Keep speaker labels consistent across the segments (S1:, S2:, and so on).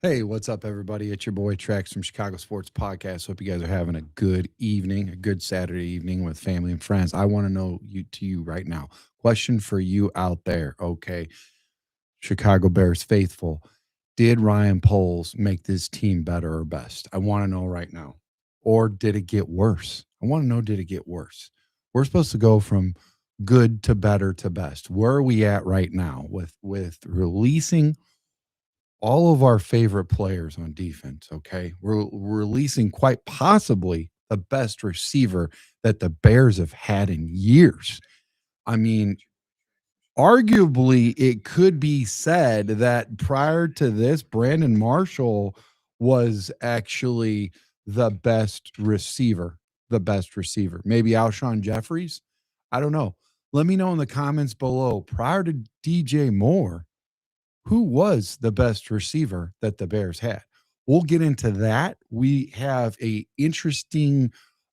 S1: Hey, what's up, everybody? It's your boy Trex from Chicago Sports Podcast. Hope you guys are having a good evening, a good Saturday evening with family and friends. I want to know you right now. Question for you out there, okay? Chicago Bears faithful. Did Ryan Poles make this team better or best? I want to know right now. Or did it get worse? I want to know, did it get worse? We're supposed to go from good to better to best. Where are we at right now with releasing all of our favorite players on defense? Okay, we're releasing quite possibly the best receiver that the Bears have had in years. I mean, arguably, it could be said that prior to this, Brandon Marshall was actually the best receiver, the best receiver. Maybe Alshon Jeffries. I don't know. Let me know in the comments below. Prior to DJ Moore, who was the best receiver that the Bears had? We'll get into that. We have a interesting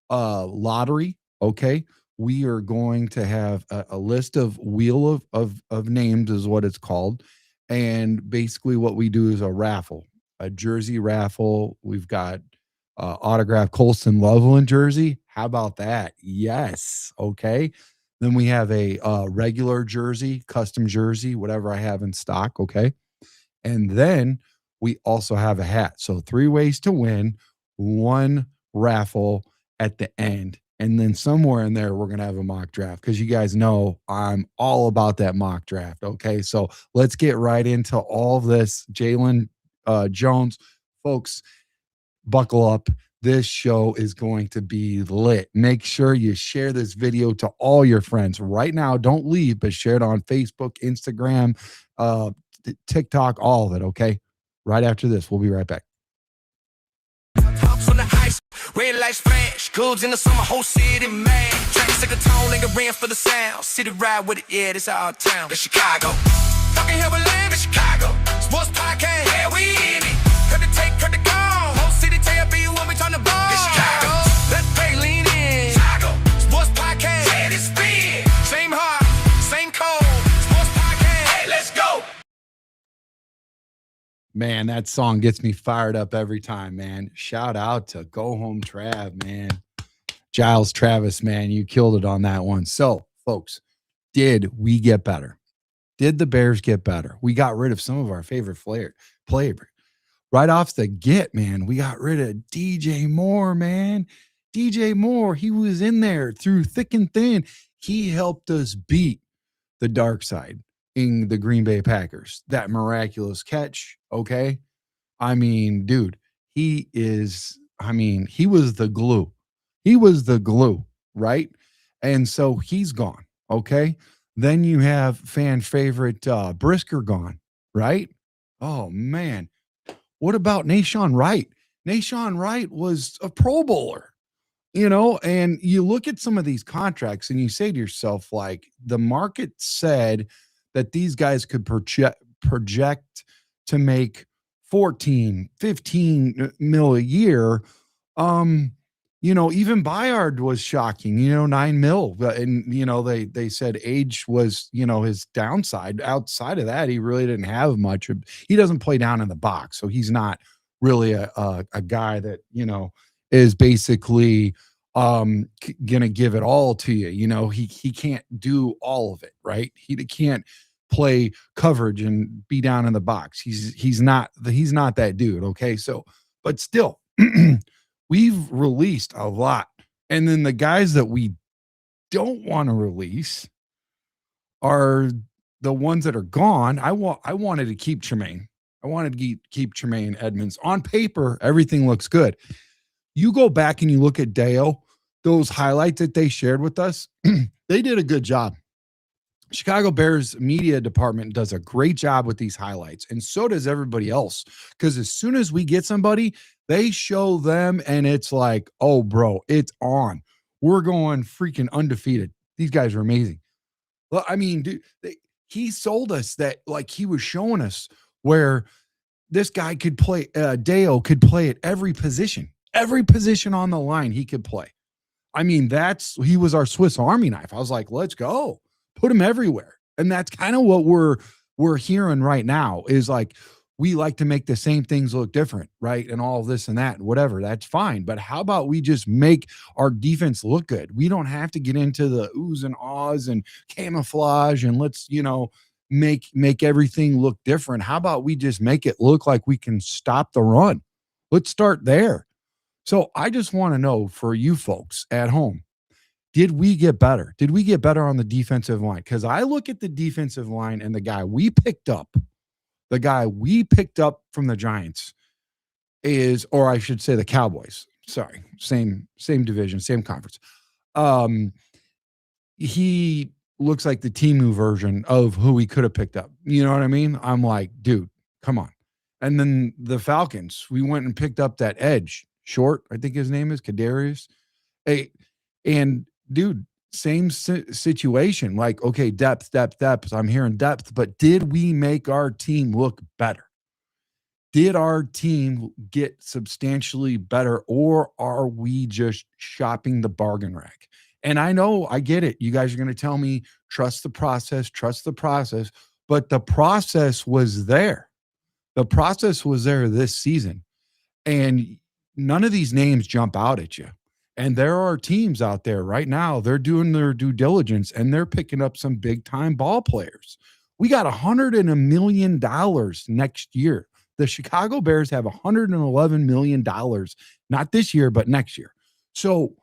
S1: lottery. Okay, we are going to have a list of wheel of names, is what it's called, and basically what we do is a raffle, a jersey raffle. We've got autographed Colston Loveland jersey. How about that? Yes. Okay. Then we have a regular jersey, custom jersey, whatever I have in stock. Okay. And then we also have a hat. So three ways to win, one raffle at the end. And then somewhere in there, we're going to have a mock draft because you guys know I'm all about that mock draft. Okay. So let's get right into all this. Jalen Jones, folks, buckle up. This show is going to be lit. Make sure you share this video to all your friends right now. Don't leave, but share it on Facebook, Instagram, TikTok, all of it. Okay. Right after this, we'll be right back.
S2: Pops on the ice, red lights flash, goods in the summer, whole city mad. Tracks like a tone, nigga ran for the sound. City ride with it, yeah, this our town. It's Chicago. Fucking hell, we live in Chicago. Sports podcast, yeah, we in it. Cut the take, cut the call. Whole city tell you when we turn the ball. It's Chicago. Let's pay, lean in. Chicago. Sports podcast, yeah, this big. Same heart, same code. Sports podcast, hey, let's go.
S1: Man, that song gets me fired up every time, man. Shout out to Go Home Trav, man. Giles Travis, man, you killed it on that one. So, folks, did we get better? Did the Bears get better? We got rid of some of our favorite players. Right off the get, man, we got rid of DJ Moore, man. DJ Moore, he was in there through thick and thin. He helped us beat the dark side in the Green Bay Packers. That miraculous catch, okay? I mean, dude, he was the glue. He was the glue, right? And so he's gone, okay? Then you have fan favorite Brisker gone, right? Oh, man. What about Nashawn Wright? Nashawn Wright was a Pro Bowler, and you look at some of these contracts and you say to yourself, like, the market said that these guys could project to make 14, 15 mil a year. Even Bayard was shocking, 9 mil. And, they said age was, his downside. Outside of that, he really didn't have much. He doesn't play down in the box. So he's not really a guy that, is basically gonna give it all to you. He can't do all of it, right? He can't play coverage and be down in the box. He's not that dude. Okay. So, but still, we've released a lot. And then the guys that we don't want to release are the ones that are gone. I wanted to keep Tremaine. I wanted to keep Tremaine Edmonds. On paper, everything looks good. You go back and you look at Deo, those highlights that they shared with us, they did a good job. Chicago Bears media department does a great job with these highlights, and so does everybody else. Because as soon as we get somebody, they show them, and it's like, oh, bro, it's on. We're going freaking undefeated. These guys are amazing. Well, I mean, dude, he sold us that, like, he was showing us where this guy could play, Deo could play at every position on the line he could play. I mean, he was our Swiss Army knife. I was like, let's go. Put him everywhere. And that's kind of what we're hearing right now is like, we like to make the same things look different, right? And all this and that, whatever. That's fine. But how about we just make our defense look good? We don't have to get into the oohs and ahs and camouflage and let's, make everything look different. How about we just make it look like we can stop the run? Let's start there. So I just want to know for you folks at home, did we get better? Did we get better on the defensive line? Because I look at the defensive line and the guy we picked up from the Giants is, or I should say the Cowboys. Sorry, same division, same conference. He looks like the Timu version of who we could have picked up. You know what I mean? I'm like, dude, come on. And then the Falcons, we went and picked up that edge, Short, I think his name is Kadarius. Hey, and dude, same situation. Like, okay, depth. I'm hearing depth, but did we make our team look better? Did our team get substantially better, or are we just shopping the bargain rack? And I know, I get it. You guys are going to tell me, trust the process, but the process was there. The process was there this season. And none of these names jump out at you. And there are teams out there right now, they're doing their due diligence and they're picking up some big time ball players. We got $101 million next year. The Chicago Bears have $111 million, not this year, but next year. So,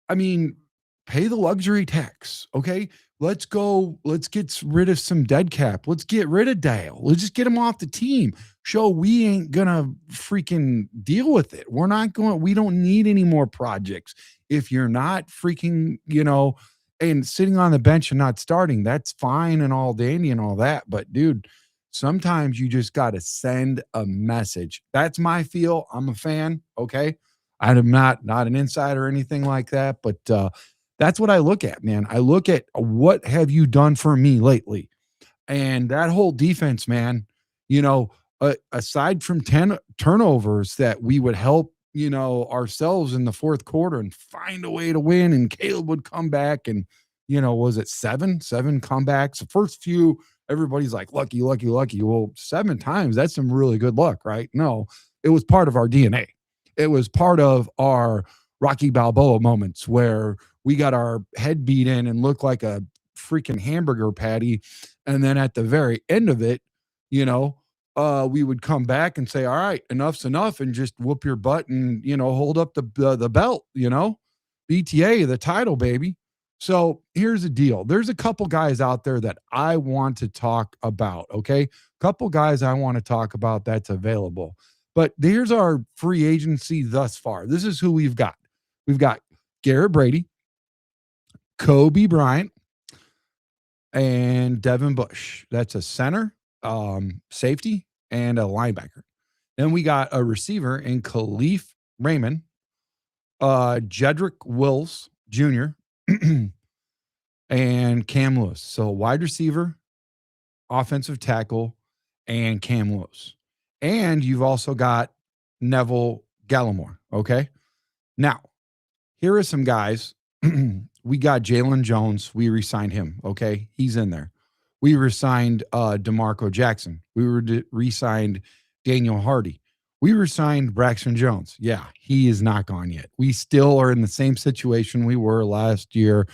S1: I mean, pay the luxury tax. Okay. Let's get rid of some dead cap. Let's get rid of Dale. Let's just get him off the team. Show we ain't gonna freaking deal with it. We don't need any more projects. If you're not freaking, and sitting on the bench and not starting, that's fine and all dandy and all that. But dude, sometimes you just got to send a message. That's my feel. I'm a fan. Okay. I'm not an insider or anything like that, but that's what I look at, man. I look at what have you done for me lately? And that whole defense, man, aside from 10 turnovers that we would help, ourselves in the fourth quarter and find a way to win. And Caleb would come back and, was it seven comebacks? The first few, everybody's like, lucky. Well, 7 times, that's some really good luck, right? No, it was part of our DNA. It was part of our Rocky Balboa moments where we got our head beat in and looked like a freaking hamburger patty. And then at the very end of it, we would come back and say, all right, enough's enough, and just whoop your butt and, hold up the belt, BTA, the title, baby. So here's the deal. There's a couple guys out there that I want to talk about. Okay. Couple guys I want to talk about that's available, but here's our free agency thus far. This is who we've got. We've got Garrett Brady, Kobe Bryant, and Devin Bush. That's a center, safety, and a linebacker. Then we got a receiver in Khalif Raymond, Jedrick Wills Jr., and Cam Lewis. So wide receiver, offensive tackle, and Cam Lewis. And you've also got Neville Gallimore. Okay. Now, here are some guys. We got Jalen Jones. We re-signed him. Okay. He's in there. We re-signed DeMarco Jackson. We re-signed Daniel Hardy. We re-signed Braxton Jones. Yeah, he is not gone yet. We still are in the same situation we were last year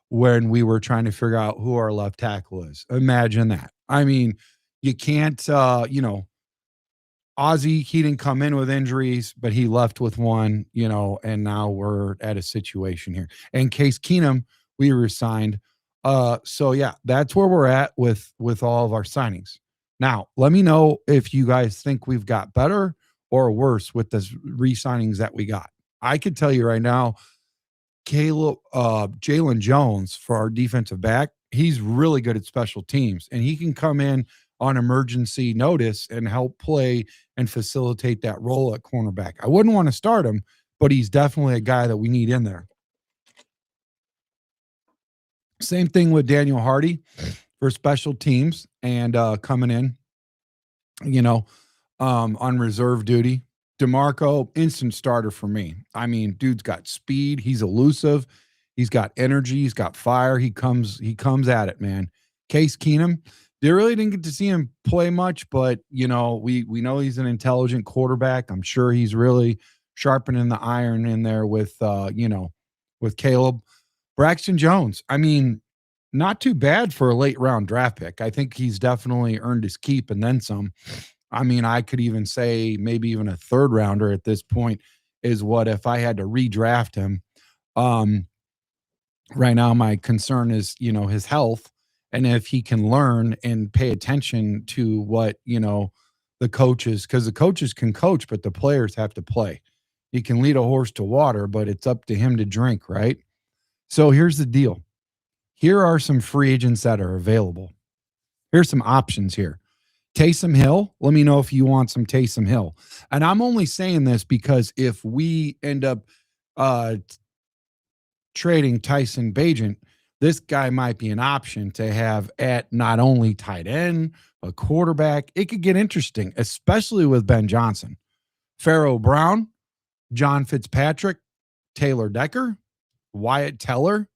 S1: when we were trying to figure out who our left tackle is. Imagine that. I mean, you can't, Ozzie, he didn't come in with injuries, but he left with one, and now we're at a situation here. And Case Keenum, we re-signed. So yeah, that's where we're at with all of our signings. Now, let me know if you guys think we've got better or worse with the re-signings that we got. I could tell you right now, Jalen Jones for our defensive back, he's really good at special teams, and he can come in on emergency notice and help play and facilitate that role at cornerback. I wouldn't want to start him, but he's definitely a guy that we need in there. Same thing with Daniel Hardy for special teams and coming in, on reserve duty. DeMarco, instant starter for me. I mean, dude's got speed. He's elusive. He's got energy. He's got fire. He comes at it, man. Case Keenum, They really didn't get to see him play much, but we know he's an intelligent quarterback. I'm sure he's really sharpening the iron in there with Caleb. Braxton Jones. I mean, not too bad for a late round draft pick. I think he's definitely earned his keep and then some. I mean, I could even say maybe even a third rounder at this point is what if I had to redraft him. Um, right now my concern is his health, and if he can learn and pay attention to what the coaches, because the coaches can coach but the players have to play. He can lead a horse to water, but it's up to him to drink, right? So here's the deal. Here are some free agents that are available. Here's some options here. Taysom Hill, let me know if you want some Taysom Hill. And I'm only saying this because if we end up trading Tyson Bagent, this guy might be an option to have at not only tight end, a quarterback. It could get interesting, especially with Ben Johnson, Pharaoh Brown, John Fitzpatrick, Taylor Decker, Wyatt Teller,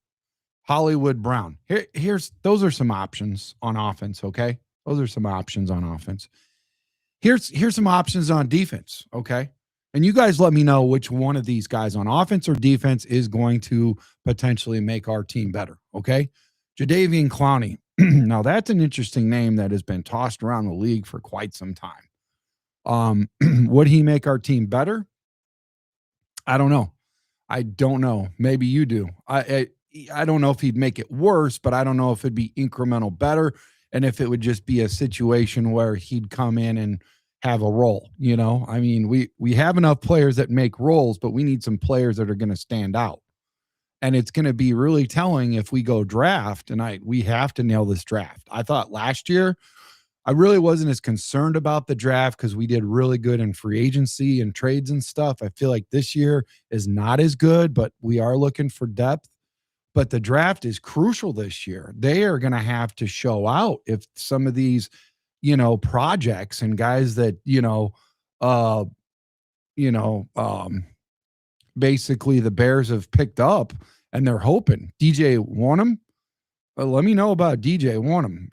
S1: Hollywood Brown. Those are some options on offense, okay? Those are some options on offense. Here's some options on defense, okay? And you guys let me know which one of these guys on offense or defense is going to potentially make our team better, okay? Jadeveon Clowney. Now, that's an interesting name that has been tossed around the league for quite some time. Would he make our team better? I don't know. I don't know. Maybe you do. I don't know if he'd make it worse, but I don't know if it'd be incremental better and if it would just be a situation where he'd come in and have a role. I mean, we have enough players that make roles, but we need some players that are going to stand out. And it's going to be really telling if we go draft, and we have to nail this draft. I thought last year I really wasn't as concerned about the draft because we did really good in free agency and trades and stuff. I feel like this year is not as good, but we are looking for depth. But the draft is crucial this year. They are going to have to show out if some of these, projects and guys that, basically the Bears have picked up and they're hoping. DJ Wonnum. Let me know about DJ Wonnum.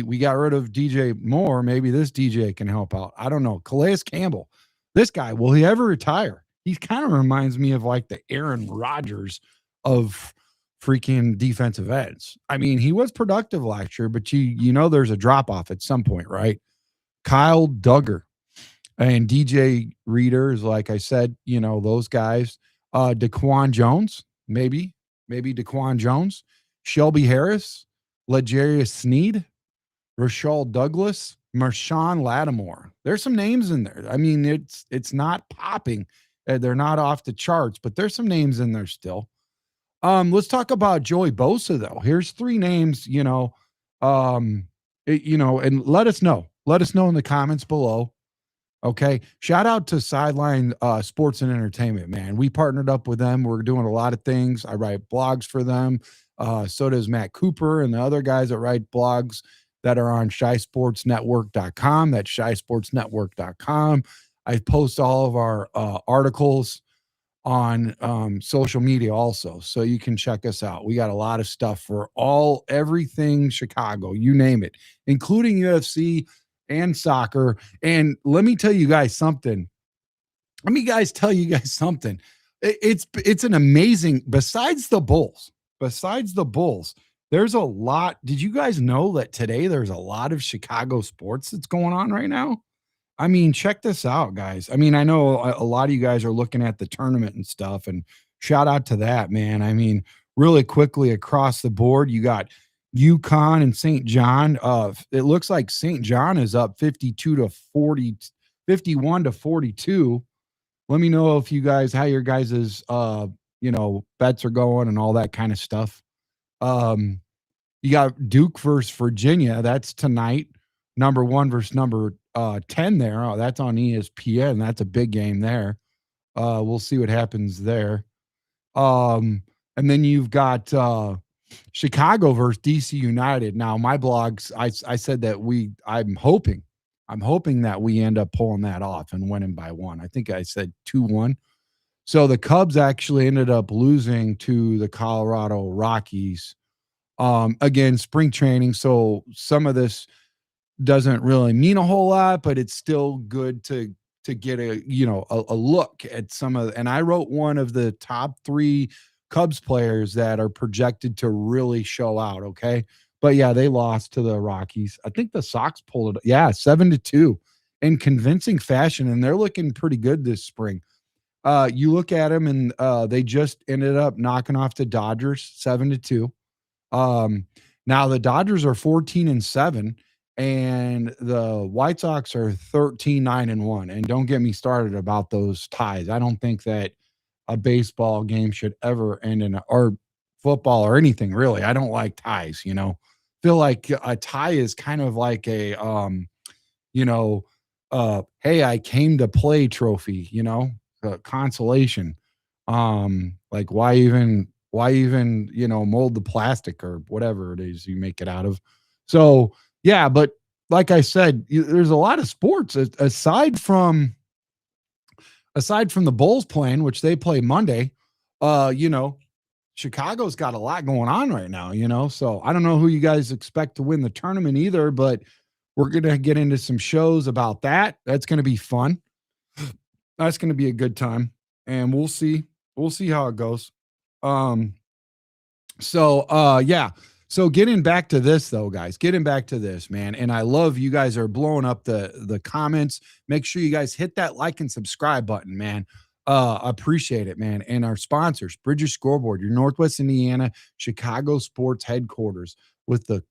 S1: We got rid of DJ Moore. Maybe this DJ can help out. I don't know. Calais Campbell. This guy, will he ever retire? He kind of reminds me of like the Aaron Rodgers of freaking defensive ends. I mean, he was productive last year, but there's a drop off at some point, right? Kyle Duggar and DJ Readers, like I said, those guys. DeQuan Jones, maybe DeQuan Jones. Shelby Harris, L'Jarius Sneed, Rashall Douglas, Marshawn Lattimore. There's some names in there. I mean, it's not popping. They're not off the charts, but there's some names in there still. Let's talk about Joey Bosa, though. Here's three names, and let us know. Let us know in the comments below. Okay. Shout out to Sideline Sports and Entertainment, man. We partnered up with them. We're doing a lot of things. I write blogs for them. So does Matt Cooper and the other guys that write blogs that are on shysportsnetwork.com. That's shysportsnetwork.com. I post all of our articles on social media also, so you can check us out. We got a lot of stuff for everything Chicago, you name it, including UFC and soccer. And let me tell you guys something. It's an amazing, besides the Bulls, there's a lot. Did you guys know that today there's a lot of Chicago sports that's going on right now? I mean, check this out, guys. I mean, I know a lot of you guys are looking at the tournament and stuff, and shout out to that, man. I mean, really quickly across the board, you got UConn and St. John. It looks like St. John is up 51 to 42. Let me know if you guys, how your guys's, bets are going and all that kind of stuff. You got Duke versus Virginia. That's tonight. Number 1 versus number 10 there. Oh, that's on ESPN. That's a big game there. We'll see what happens there. And then you've got Chicago versus DC United. Now, my blogs, I said that I'm hoping that we end up pulling that off and winning by 1. I think I said 2-1. So the Cubs actually ended up losing to the Colorado Rockies. Again, spring training. So some of this doesn't really mean a whole lot, but it's still good to get a look at some of. And I wrote one of the top 3 Cubs players that are projected to really show out. Okay, but yeah, they lost to the Rockies. I think the Sox pulled it. Yeah, 7-2 in convincing fashion, and they're looking pretty good this spring. You look at them, and they just ended up knocking off the Dodgers 7-2. Um, Now the Dodgers are 14-7, and the White Sox are 13-9-1. And don't get me started about those ties. I don't think that a baseball game should ever end in or football or anything really. I don't like ties. Feel like a tie is kind of like a you know, hey, I came to play trophy, consolation. Like why even, mold the plastic or whatever it is you make it out of. So, yeah, but like I said, there's a lot of sports aside from the Bulls playing, which they play Monday. uh, you know, Chicago's got a lot going on right now, So I don't know who you guys expect to win the tournament either, but we're going to get into some shows about that. That's going to be fun. That's going to be a good time, and we'll see. We'll see how it goes. Um, yeah. So getting back to this though, guys, getting back to this, man. And I love you guys are blowing up the comments. Make sure you guys hit that like and subscribe button, man. Appreciate it, man. And our sponsors, Bridges Scoreboard, your Northwest Indiana Chicago sports headquarters with the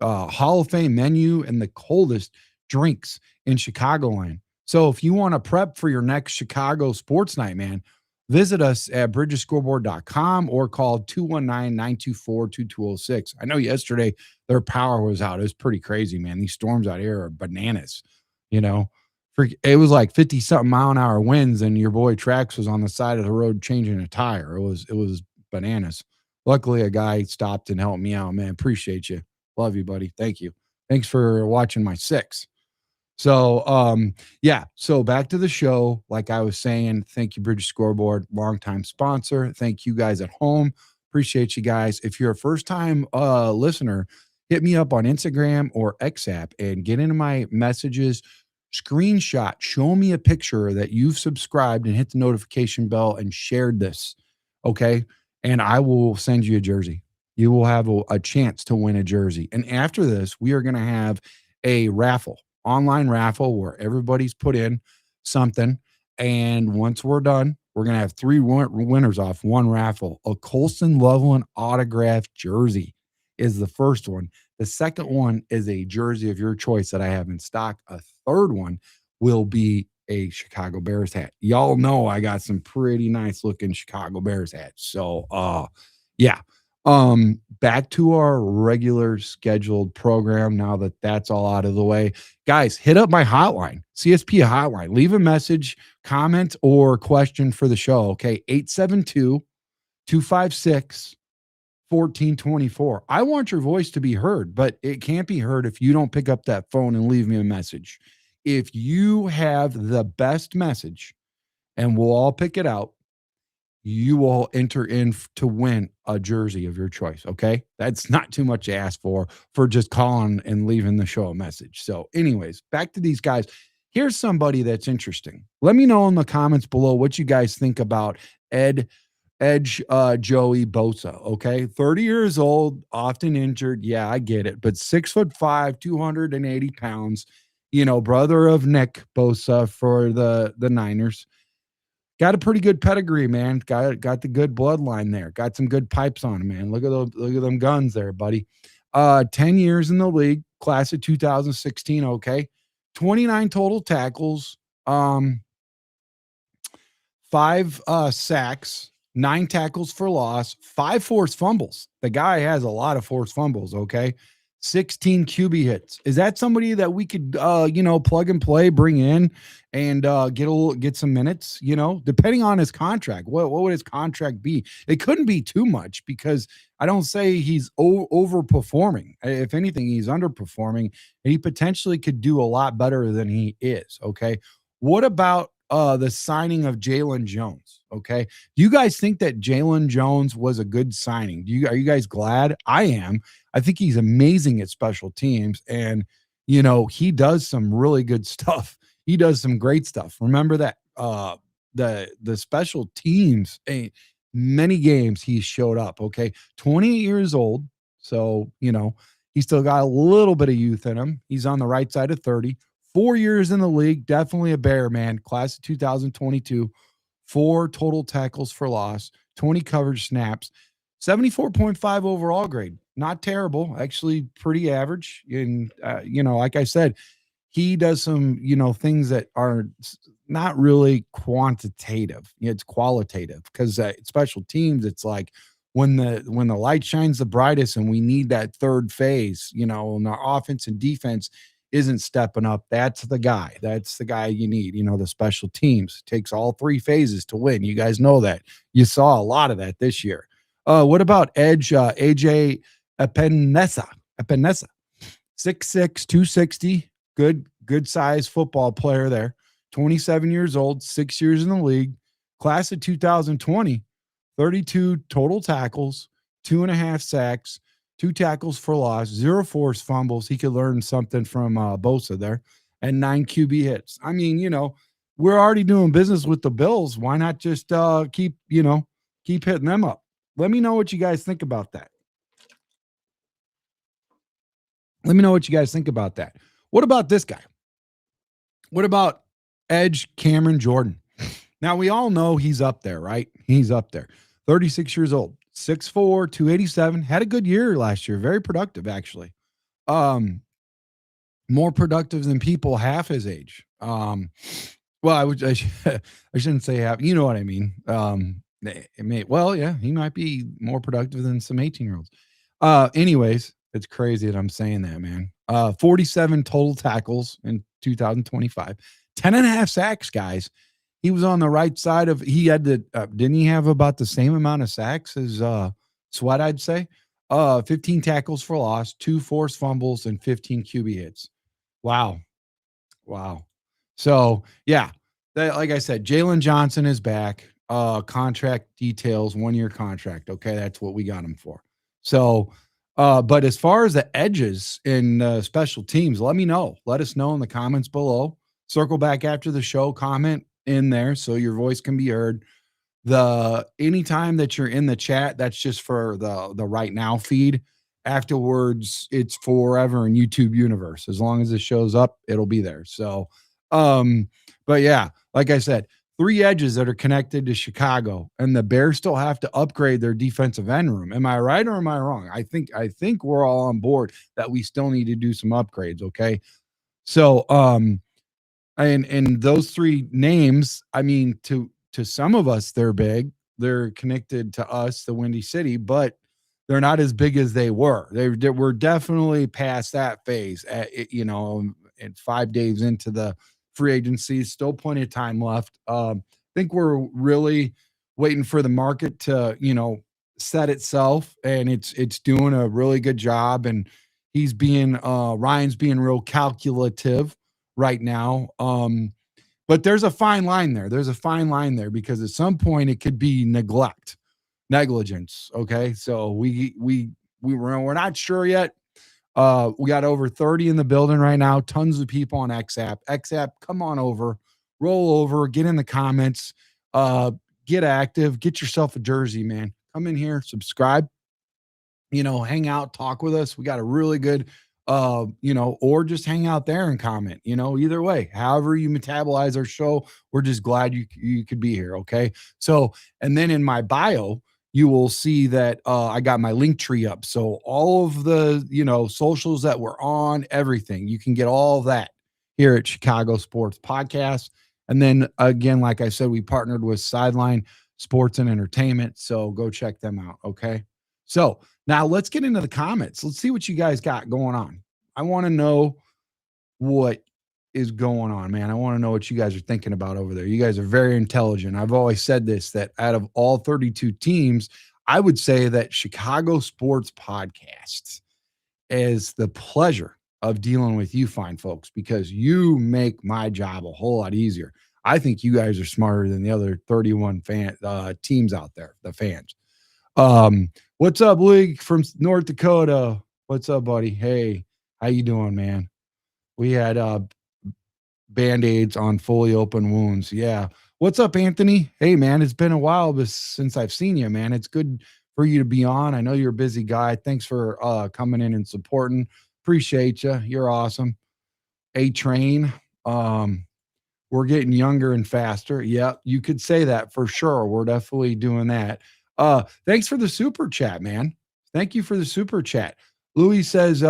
S1: Hall of Fame menu and the coldest drinks in Chicagoland. So if you want to prep for your next Chicago sports night, man, visit us at bridgescoreboard.com or call 219-924-2206. I know yesterday their power was out. It was pretty crazy, man. These storms out here are bananas, you know. It was like 50 something mile an hour winds, and your boy Trax was on the side of the road changing a tire. It was bananas. Luckily, a guy stopped and helped me out, man. Appreciate you. Love you, buddy. Thank you. Thanks for watching my 6. So, yeah. So back to the show. Like I was saying, thank you, Bridge Scoreboard, longtime sponsor. Thank you guys at home. Appreciate you guys. If you're a first time listener, hit me up on Instagram or XApp and get into my messages, screenshot, show me a picture that you've subscribed and hit the notification bell and shared this. Okay. And I will send you a jersey. You will have a chance to win a jersey. And after this, we are going to have a raffle, online raffle where everybody's put in something. And once we're done, we're going to have 3 winners off one raffle. A Colson Loveland autographed jersey is the first one. The second one is a jersey of your choice that I have in stock. A third one will be a Chicago Bears hat. Y'all know I got some pretty nice looking Chicago Bears hats. So, yeah. Back to our regular scheduled program now that that's all out of the way. Guys, hit up my hotline, CSP hotline. Leave a message, comment, or question for the show. Okay, 872-256-1424. I want your voice to be heard, but it can't be heard if you don't pick up that phone and leave me a message. If you have the best message, and we'll all pick it out, you will enter in to win a jersey of your choice. Okay. That's not too much to ask for just calling and leaving the show a message. So anyways, back to these guys. Here's somebody that's interesting. Let me know in the comments below what you guys think about Joey Bosa. Okay. 30 years old, often injured. Yeah, I get it. But 6'5", 280 pounds, brother of Nick Bosa for the Niners. Got a pretty good pedigree, man. Got the good bloodline there. Got some good pipes on him, man. Look at them guns there, buddy. 10 years in the league, class of 2016. Okay. 29 total tackles, 5 sacks, 9 tackles for loss, 5 forced fumbles. The guy has a lot of forced fumbles. Okay. 16 QB hits. Is that somebody that we could, plug and play, bring in and get some minutes, depending on his contract? What would his contract be? It couldn't be too much because I don't say he's overperforming. If anything, he's underperforming, and he potentially could do a lot better than he is. Okay. What about the signing of Jalen Jones? Okay. Do you guys think that Jalen Jones was a good signing? Are you guys glad? I am. I think he's amazing at special teams, and he does some really good stuff. He does some great stuff. Remember that the special teams, many games he showed up, okay? 28 years old, so, he still got a little bit of youth in him. He's on the right side of 30. 4 years in the league, definitely a bear, man. Class of 2022, 4 total tackles for loss, 20 coverage snaps, 74.5 overall grade. Not terrible, actually pretty average. And, like I said, he does some, things that are not really quantitative. It's qualitative because special teams, it's like when the light shines the brightest and we need that third phase, and our offense and defense isn't stepping up. That's the guy. That's the guy you need. The special teams takes all 3 phases to win. You guys know that. You saw a lot of that this year. What about Edge AJ Epinesa, 6'6", 260, good size football player there. 27 years old, 6 years in the league, class of 2020, 32 total tackles, 2.5 sacks, 2 tackles for loss, 0 forced fumbles. He could learn something from Bosa there, and 9 QB hits. I mean, we're already doing business with the Bills. Why not just keep hitting them up? Let me know what you guys think about that. What about this guy? What about Edge Cameron Jordan? Now, we all know he's up there, right? He's up there. 36 years old, 6'4", 287. Had a good year last year. Very productive, actually. More productive than people half his age. Well, I shouldn't say half. You know what I mean? He might be more productive than some 18-year-olds. Anyways, it's crazy that I'm saying that, man. 47 total tackles in 2025, 10.5 sacks, guys. He was on the right side of, he had to, didn't he have about the same amount of sacks as Sweat, I'd say? 15 tackles for loss, 2 forced fumbles, and 15 QB hits. Wow. So, yeah, like I said, Jalen Johnson is back. Contract details, 1-year contract. Okay, that's what we got him for. So, but as far as the edges in special teams, let me know. Let us know in the comments below. Circle back after the show, comment in there so your voice can be heard. Anytime that you're in the chat, that's just for the right now feed. Afterwards, it's forever in YouTube universe. As long as it shows up, it'll be there. So, but yeah, like I said, 3 edges that are connected to Chicago, and the Bears still have to upgrade their defensive end room. Am I right or am I wrong? I think we're all on board that we still need to do some upgrades. Okay. So, and those 3 names, I mean, to some of us, they're big. They're connected to us, the Windy City, but they're not as big as they were. They were definitely past that phase and 5 days into the free agency, still plenty of time left. I think we're really waiting for the market to, set itself, and it's doing a really good job. And Ryan's being real calculative right now. But there's a fine line there. Because at some point it could be negligence. Okay. So we're not sure yet. We got over 30 in the building right now. Tons of people on XApp. Come on over, roll over, get in the comments, get active, get yourself a jersey, man. Come in here, subscribe, hang out, talk with us. We got a really good, or just hang out there and comment, either way, however you metabolize our show. We're just glad you could be here. Okay. So, and then in my bio, you will see that I got my link tree up. So all of the, socials that we're on, everything, you can get all of that here at Chicago Sports Podcast. And then again, like I said, we partnered with Sideline Sports and Entertainment. So go check them out. Okay. So now let's get into the comments. Let's see what you guys got going on. I want to know what is going on, man. I want to know what you guys are thinking about over there. You guys are very intelligent. I've always said this, that out of all 32 teams, I would say that Chicago Sports Podcast is the pleasure of dealing with you fine folks, because you make my job a whole lot easier. I think you guys are smarter than the other 31 teams out there, the fans. What's up, League from North Dakota? What's up, buddy? Hey, how you doing, man? We had band-aids on fully open wounds. Yeah. What's up, Anthony? Hey, man, it's been a while since I've seen you, man. It's good for you to be on. I know you're a busy guy. Thanks for coming in and supporting. Appreciate you. You're awesome. A train. We're getting younger and faster. Yeah, you could say that for sure. We're definitely doing that. Thanks for the super chat, man. Thank you for the super chat. Louis says,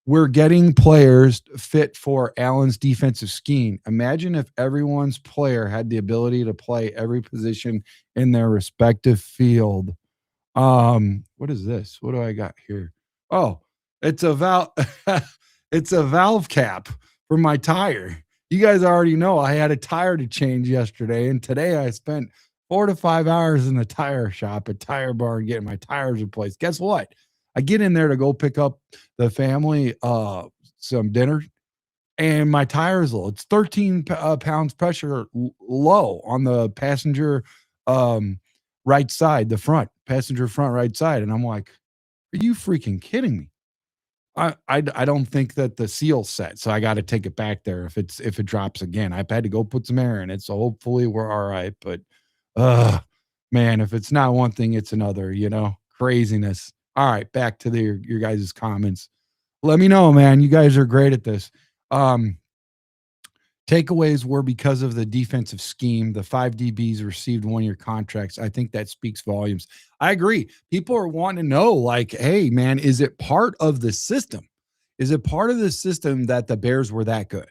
S1: we're getting players fit for Allen's defensive scheme. Imagine if everyone's player had the ability to play every position in their respective field. What is this? What do I got here? Oh, it's a valve. It's a valve cap for my tire. You guys already know I had a tire to change yesterday, and today I spent 4 to 5 hours in the tire shop at Tire Barn getting my tires replaced. Guess what? I get in there to go pick up the family some dinner, and my tire is low. It's 13 pounds pressure low on the passenger right side, the front passenger front right side, and I'm like, "Are you freaking kidding me?" I don't think that the seal's set, so I got to take it back there if it drops again. I've had to go put some air in it, so hopefully we're all right. But, man, if it's not one thing, it's another. Craziness. All right, back to your guys' comments. Let me know, man. You guys are great at this. Takeaways were because of the defensive scheme. The 5 DBs received 1-year contracts. I think that speaks volumes. I agree. People are wanting to know, like, hey, man, is it part of the system? Is it part of the system that the Bears were that good?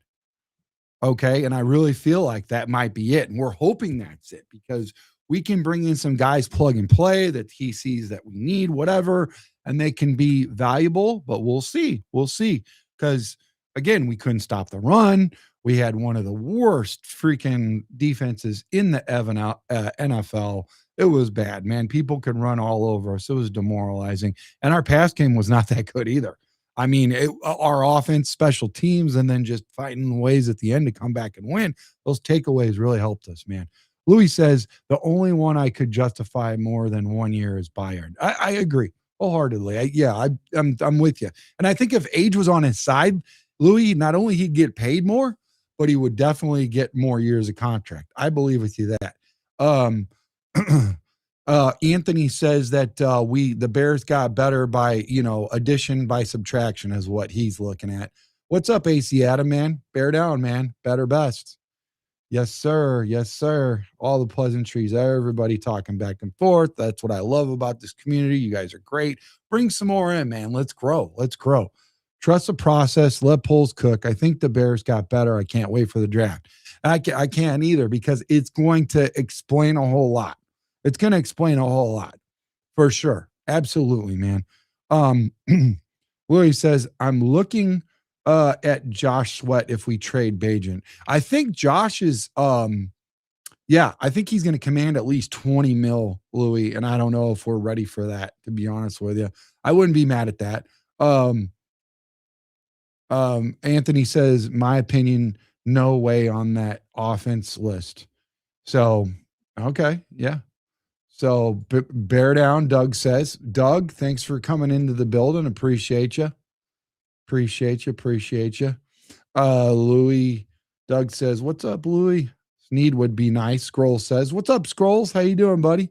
S1: Okay. And I really feel like that might be it. And we're hoping that's it because we can bring in some guys plug and play that he sees that we need, whatever, and they can be valuable, but we'll see. We'll see. Because again, we couldn't stop the run. We had one of the worst freaking defenses in the NFL. It was bad, man. People could run all over us. It was demoralizing. And our pass game was not that good either. I mean, our offense, special teams, and then just fighting ways at the end to come back and win. Those takeaways really helped us, man. Louis says the only one I could justify more than 1 year is Bayard. I agree wholeheartedly. I'm with you. And I think if age was on his side, Louis, not only he'd get paid more, but he would definitely get more years of contract. I believe with you that. Anthony says that the Bears got better by addition by subtraction is what he's looking at. What's up, AC Adam, man? Bear down, man. Better best. Yes, sir. Yes, sir. All the pleasantries, everybody talking back and forth. That's what I love about this community. You guys are great. Bring some more in, man. Let's grow. Let's grow. Trust the process. Let polls cook. I think the Bears got better. I can't wait for the draft. I can't either because it's going to explain a whole lot. It's going to explain a whole lot for sure. Absolutely, man. Willie says, I'm looking at Josh Sweat if we trade Bajan. I think Josh is, I think he's going to command at least 20 mil, Louis, and I don't know if we're ready for that, to be honest with you. I wouldn't be mad at that. Anthony says, my opinion, no way on that offense list. So, okay, yeah. So bear down, Doug says. Doug, thanks for coming into the building. Appreciate you. Appreciate you. Louis, Doug says, what's up, Louis? Sneed would be nice. Scroll says, what's up, Scrolls? How you doing, buddy?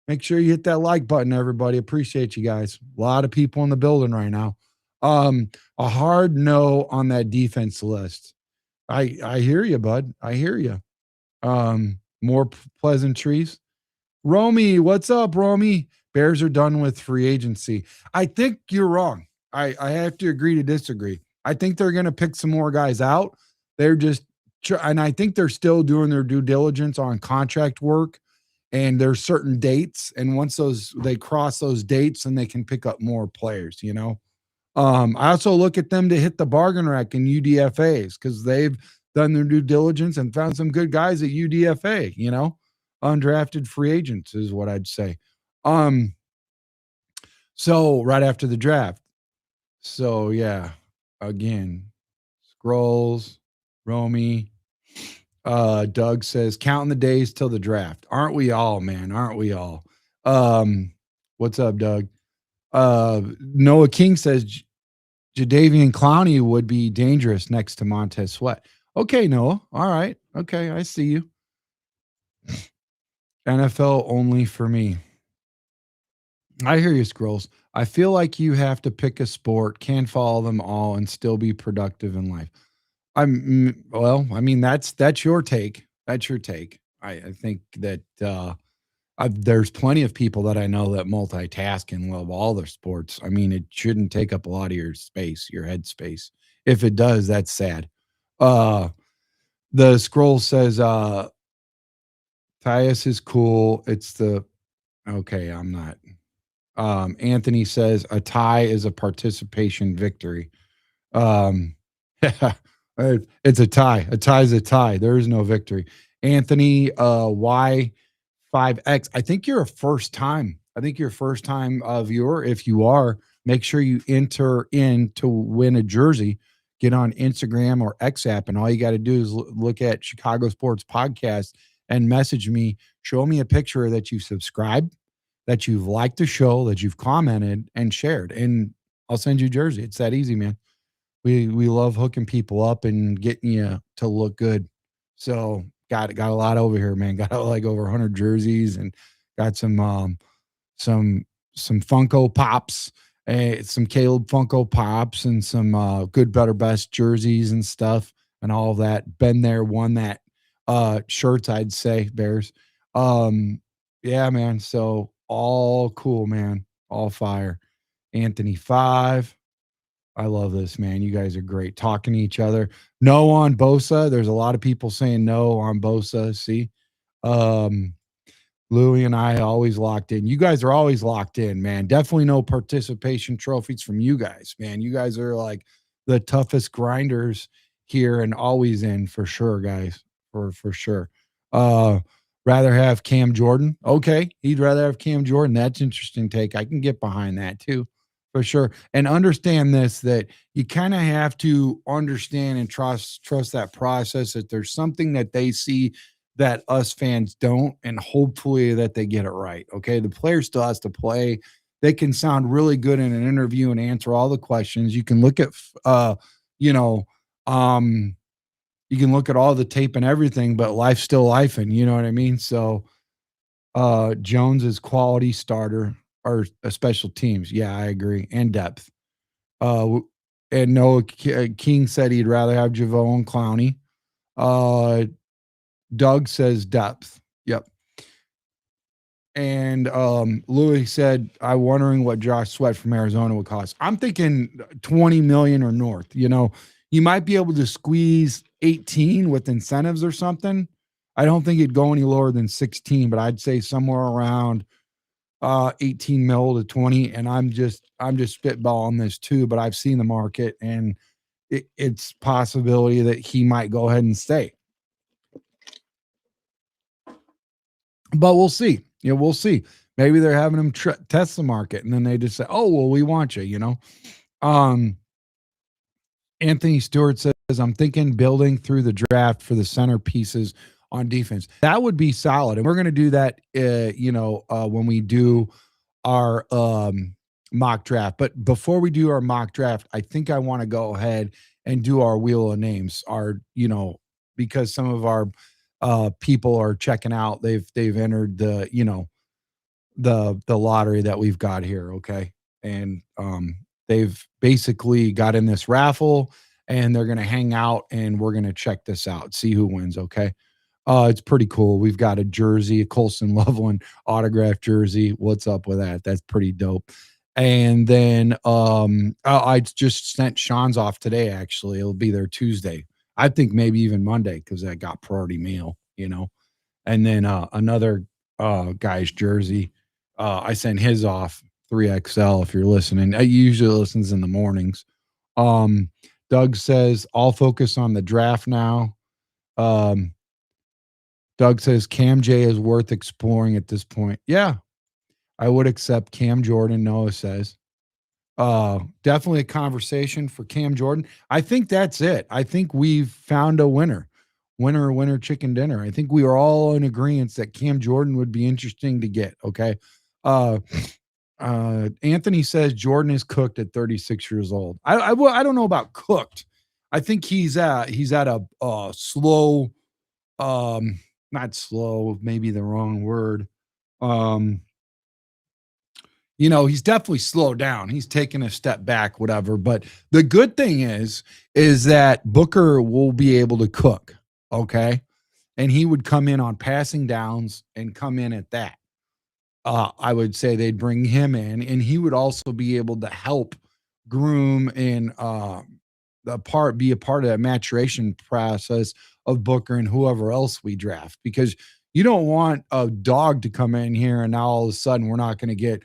S1: Make sure you hit that like button, everybody. Appreciate you guys. A lot of people in the building right now. A hard no on that defense list. I hear you, bud. I hear you. More pleasantries. Romy, what's up, Romy? Bears are done with free agency. I think you're wrong. I have to agree to disagree. I think they're going to pick some more guys out. They're just, and I think they're still doing their due diligence on contract work, and there's certain dates. And once they cross those dates, then they can pick up more players, I also look at them to hit the bargain rack in UDFAs because they've done their due diligence and found some good guys at UDFA, undrafted free agents is what I'd say. So right after the draft. So yeah, again, Scrolls, Romy, Doug says, counting the days till the draft. Aren't we all, man? Aren't we all? What's up, Doug? Noah King says, Jadeveon Clowney would be dangerous next to Montez Sweat. Okay, Noah. All right. Okay, I see you. NFL only for me. I hear you, Scrolls. I feel like you have to pick a sport, can follow them all, and still be productive in life. Well, I mean that's your take. That's your take. I think that there's plenty of people that I know that multitask and love all their sports. I mean, it shouldn't take up a lot of your space, your head space. If it does, that's sad. Uh, the scroll says, Tyus is cool. It's the okay. I'm not. Anthony says a tie is a participation victory. Um, it's a tie. A tie is a tie. There is no victory. Anthony, Y5X. I think you're a first time. I think you're a first time viewer. If you are, make sure you enter in to win a jersey. Get on Instagram or X app, and all you got to do is look at Chicago Sports Podcast and message me. Show me a picture that you subscribed, that you've liked the show, that you've commented and shared, and I'll send you a jersey. It's that easy, man. We love hooking people up and getting you to look good. So got a lot over here, man. Got like over 100 jerseys and got some some Funko Pops, some Caleb Funko Pops, and some good, better, best jerseys and stuff, and all of that. Been there, won that shirts, I'd say, Bears. Yeah, man. So all cool, man. All fire. Anthony 5. I love this, man. You guys are great talking to each other. No on Bosa. There's a lot of people saying no on Bosa. See, um, Louie and I always locked in. You guys are always locked in, man. Definitely no participation trophies from you guys, man. You guys are like the toughest grinders here and always in for sure, guys. For sure. Uh, rather have Cam Jordan. Okay, he'd rather have Cam Jordan. That's interesting take. I can get behind that too, for sure. And understand this, that you kind of have to understand and trust that process, that there's something that they see that us fans don't, and hopefully that they get it right. Okay. The player still has to play. They can sound really good in an interview and answer all the questions. You can look at, you know, you can look at all the tape and everything, but life's still life. And you know what I mean? So, Jones is quality starter or special teams. Yeah, I agree. And depth. And Noah King said he'd rather have Javon and Clowney. Doug says depth. Yep. And Louis said, I'm wondering what Josh Sweat from Arizona would cost. I'm thinking 20 million or north. You know, you might be able to squeeze 18 with incentives or something. I don't think it'd go any lower than 16, but I'd say somewhere around 18 mil to 20. And I'm just spitballing this too, but I've seen the market, and it's possibility that he might go ahead and stay. But we'll see. Yeah, we'll see. Maybe they're having him test the market, and then they just say, "Oh, well, we want you." You know. Anthony Stewart says, "I'm thinking building through the draft for the centerpieces on defense. That would be solid, and we're going to do that. When we do our mock draft. But before we do our mock draft, I think I want to go ahead and do our wheel of names. Because some of our people are checking out. They've entered the lottery that we've got here. Okay. And they've basically got in this raffle, and they're going to hang out, and we're going to check this out, see who wins. Okay. It's pretty cool. We've got a jersey, a Colson Loveland autographed jersey. What's up with that? That's pretty dope. And then I just sent Sean's off today. Actually, it'll be there Tuesday. I think maybe even Monday, because I got priority mail, And then another guy's jersey, I sent his off 3XL. If you're listening, I usually listens in the mornings. Doug says, "I'll focus on the draft now." Doug says Cam J is worth exploring at this point. Yeah, I would accept Cam Jordan. Noah says, definitely a conversation for Cam Jordan. I think that's it. I think we've found a winner chicken dinner. I think we are all in agreement that Cam Jordan would be interesting to get. Okay. Anthony says Jordan is cooked at 36 years old. I don't know about cooked. I think he's at a slow, um not slow, maybe the wrong word. Um he's definitely slowed down. He's taken a step back, whatever. But the good thing is that Booker will be able to cook. Okay. And he would come in on passing downs and come in at that. I would say they'd bring him in, and he would also be able to help groom and be a part of that maturation process of Booker and whoever else we draft, because you don't want a dog to come in here and now all of a sudden we're not going to get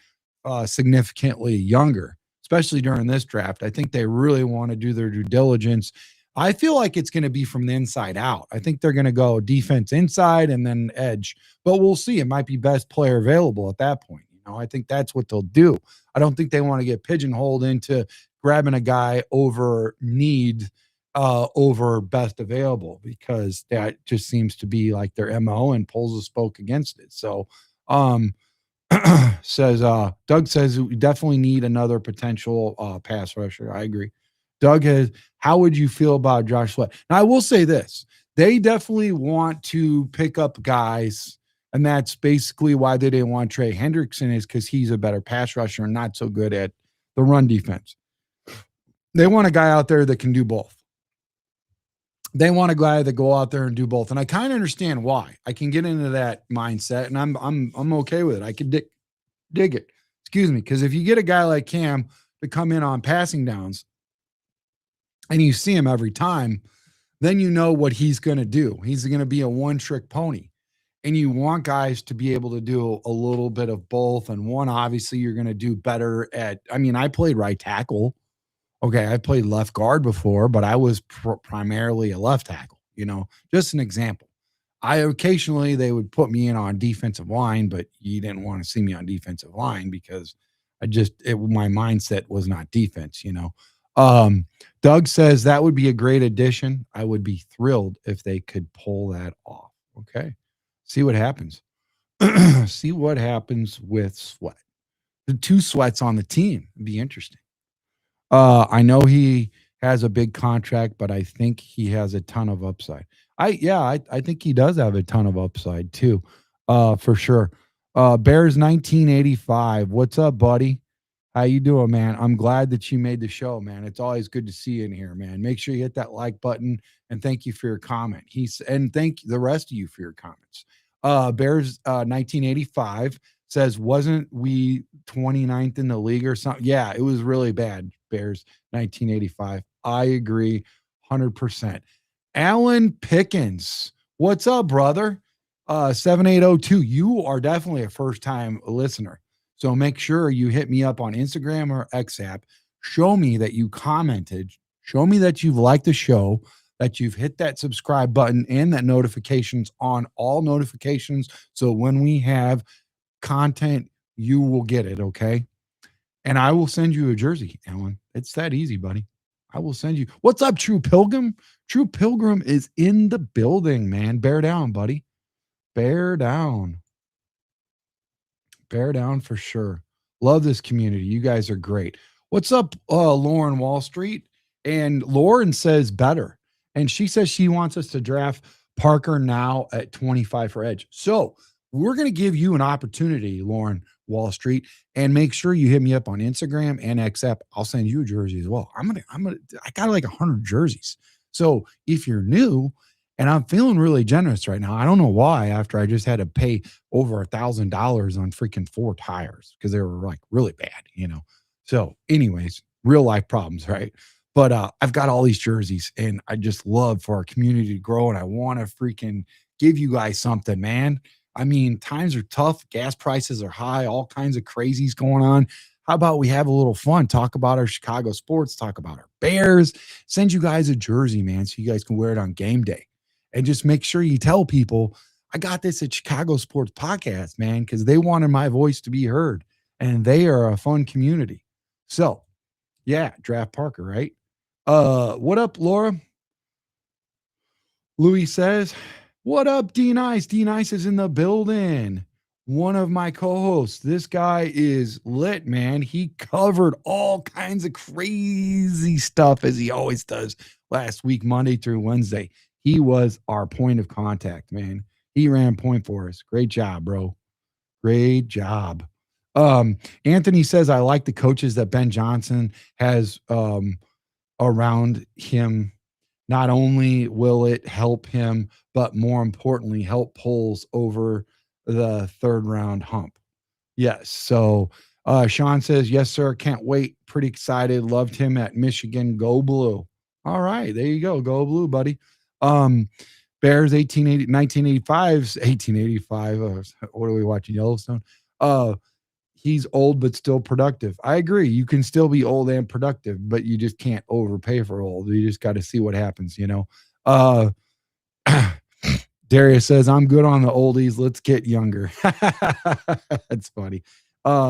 S1: significantly younger, especially during this draft. I think they really want to do their due diligence. I feel like it's going to be from the inside out. I think they're going to go defense inside and then edge, but we'll see. It might be best player available at that point. I think that's what they'll do. I don't think they want to get pigeonholed into grabbing a guy over need over best available, because that just seems to be like their MO and pulls a spoke against it. So, um, says Doug says we definitely need another potential pass rusher. I agree. Doug has, how would you feel about Josh Sweat? Now I will say this. They definitely want to pick up guys, and that's basically why they didn't want Trey Hendrickson, is because he's a better pass rusher and not so good at the run defense. They want a guy out there that can do both. They want a guy that go out there and do both. And I kind of understand why. I can get into that mindset, and I'm okay with it. I can dig it. Excuse me. Because if you get a guy like Cam to come in on passing downs and you see him every time, then you know what he's going to do. He's going to be a one-trick pony. And you want guys to be able to do a little bit of both. And one, obviously, you're going to do better at, I played right tackle. Okay, I played left guard before, but I was primarily a left tackle, just an example. Occasionally they would put me in on defensive line, but you didn't want to see me on defensive line because my mindset was not defense. Doug says that would be a great addition. I would be thrilled if they could pull that off. Okay. See what happens. See what happens with Sweat. The two Sweats on the team would be interesting. I know he has a big contract, but I think he has a ton of upside. I think he does have a ton of upside too, for sure. Bears 1985. What's up, buddy? How you doing, man? I'm glad that you made the show, man. It's always good to see you in here, man. Make sure you hit that like button, and thank you for your comment. And thank the rest of you for your comments. Bears 1985 says, wasn't we 29th in the league or something? Yeah, it was really bad. Bears 1985. I agree 100%. Alan Pickens, what's up, brother? 7802. You are definitely a first time listener. So make sure you hit me up on Instagram or XApp. Show me that you commented. Show me that you've liked the show, that you've hit that subscribe button and that notifications on all notifications. So when we have content, you will get it. Okay. And I will send you a jersey, Alan. It's that easy, buddy. I will send you. What's up, True Pilgrim? True Pilgrim is in the building, man. Bear down, buddy. Bear down. Bear down for sure. Love this community. You guys are great. What's up, Lauren Wall Street? And Lauren says better. And she says she wants us to draft Parker now at 25 for edge. So we're going to give you an opportunity, Lauren Wall Street, and make sure you hit me up on Instagram and XApp. I'll send you a jersey as well. I got like 100 jerseys. So if you're new, and I'm feeling really generous right now. I don't know why, after I just had to pay over $1,000 on freaking 4 tires because they were like really bad. So anyways, real life problems, right? But I've got all these jerseys, and I just love for our community to grow, and I want to freaking give you guys something, man. Times are tough. Gas prices are high. All kinds of crazies going on. How about we have a little fun? Talk about our Chicago sports. Talk about our Bears. Send you guys a jersey, man, so you guys can wear it on game day. And just make sure you tell people, I got this at Chicago Sports Podcast, man, because they wanted my voice to be heard. And they are a fun community. So, yeah, draft Parker, right? What up, Laura? Louis says, what up, D Nice? D Nice is in the building. one of my co-hosts. This guy is lit, man. He covered all kinds of crazy stuff as he always does last week, Monday through Wednesday. He was our point of contact, man. He ran point for us. Great job, bro. Great job. Anthony says, I like the coaches that Ben Johnson has around him. Not only will it help him, but more importantly, help polls over the third round hump. Yes. So Sean says, yes, sir. Can't wait. Pretty excited. Loved him at Michigan. Go Blue. All right. There you go. Go Blue, buddy. Bears 1985's 1885. What are we watching? Yellowstone. He's old but still productive. I agree. You can still be old and productive, but you just can't overpay for old. You just got to see what happens, you know. Darius says, I'm good on the oldies. Let's get younger. That's funny.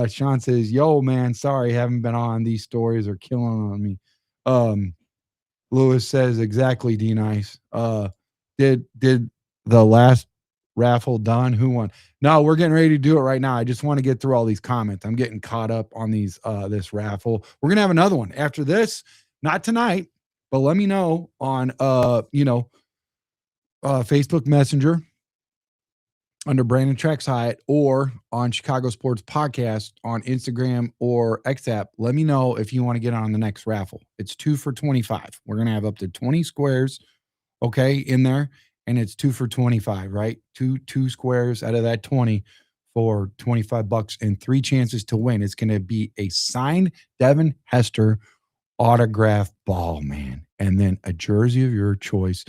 S1: Sean says, yo, man, sorry, haven't been on. These stories are killing on me. Lewis says, exactly, D Nice. Did the last raffle done? Who won? No, we're getting ready to do it right now. I just want to get through all these comments. I'm getting caught up on these this raffle. We're gonna have another one after this, not tonight, but let me know on Facebook Messenger under Brandon Trex Hyatt or on Chicago Sports Podcast on Instagram or XApp. Let me know if you want to get on the next raffle. It's 2 for 25. We're going to have up to 20 squares, okay, in there, and it's 2 for 25, right? Two squares out of that 20 for $25 and 3 chances to win. It's going to be a signed Devin Hester autograph ball, man, and then a jersey of your choice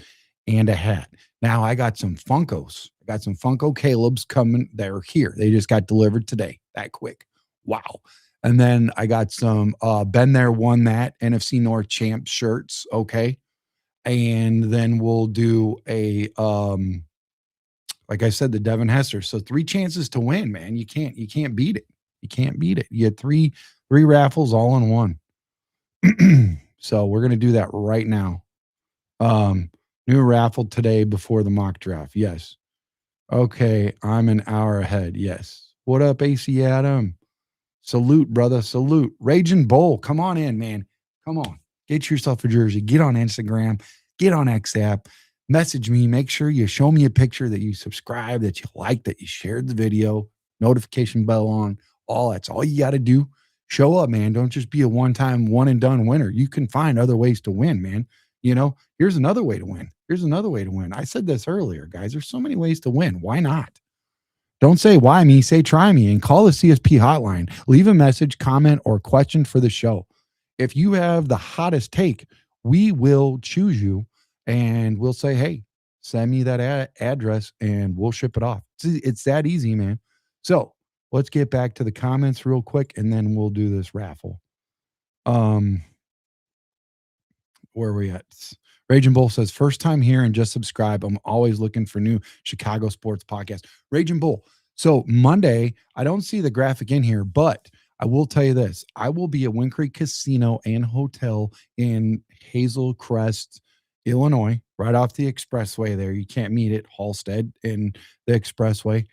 S1: and a hat. Now I got some Funkos. I got some Funko Caleb's coming. They're here. They just got delivered today. That quick. Wow. And then I got some Been There, Won That NFC North Champ shirts. Okay. And then we'll do a like I said, the Devin Hester. So 3 chances to win, man. You can't beat it. You can't beat it. You get three raffles all in one. So we're gonna do that right now. New raffle today before the mock draft. Yes. Okay, I'm an hour ahead. Yes. What up, AC Adam? Salute, brother. Salute. Raging Bull, come on in, man. Come on. Get yourself a jersey. Get on Instagram. Get on XApp. Message me. Make sure you show me a picture that you subscribe, that you like, that you shared the video, notification bell on. That's all you got to do. Show up, man. Don't just be a one-time, one-and-done winner. You can find other ways to win, man. You know, here's another way to win. Here's another way to win. I said this earlier, guys. There's so many ways to win. Why not? Don't say why me, say try me, and call the CSP hotline. Leave a message, comment, or question for the show. If you have the hottest take, we will choose you and we'll say, hey, send me that address and we'll ship it off. It's that easy, man. So let's get back to the comments real quick and then we'll do this raffle. Where are we at? Raging Bull says, first time here and just subscribe. I'm always looking for new Chicago sports podcast. Raging Bull. So Monday, I don't see the graphic in here, but I will tell you this. I will be at Wind Creek Casino and Hotel in Hazel Crest, Illinois, right off the expressway there. You can't meet it, Halstead in the expressway.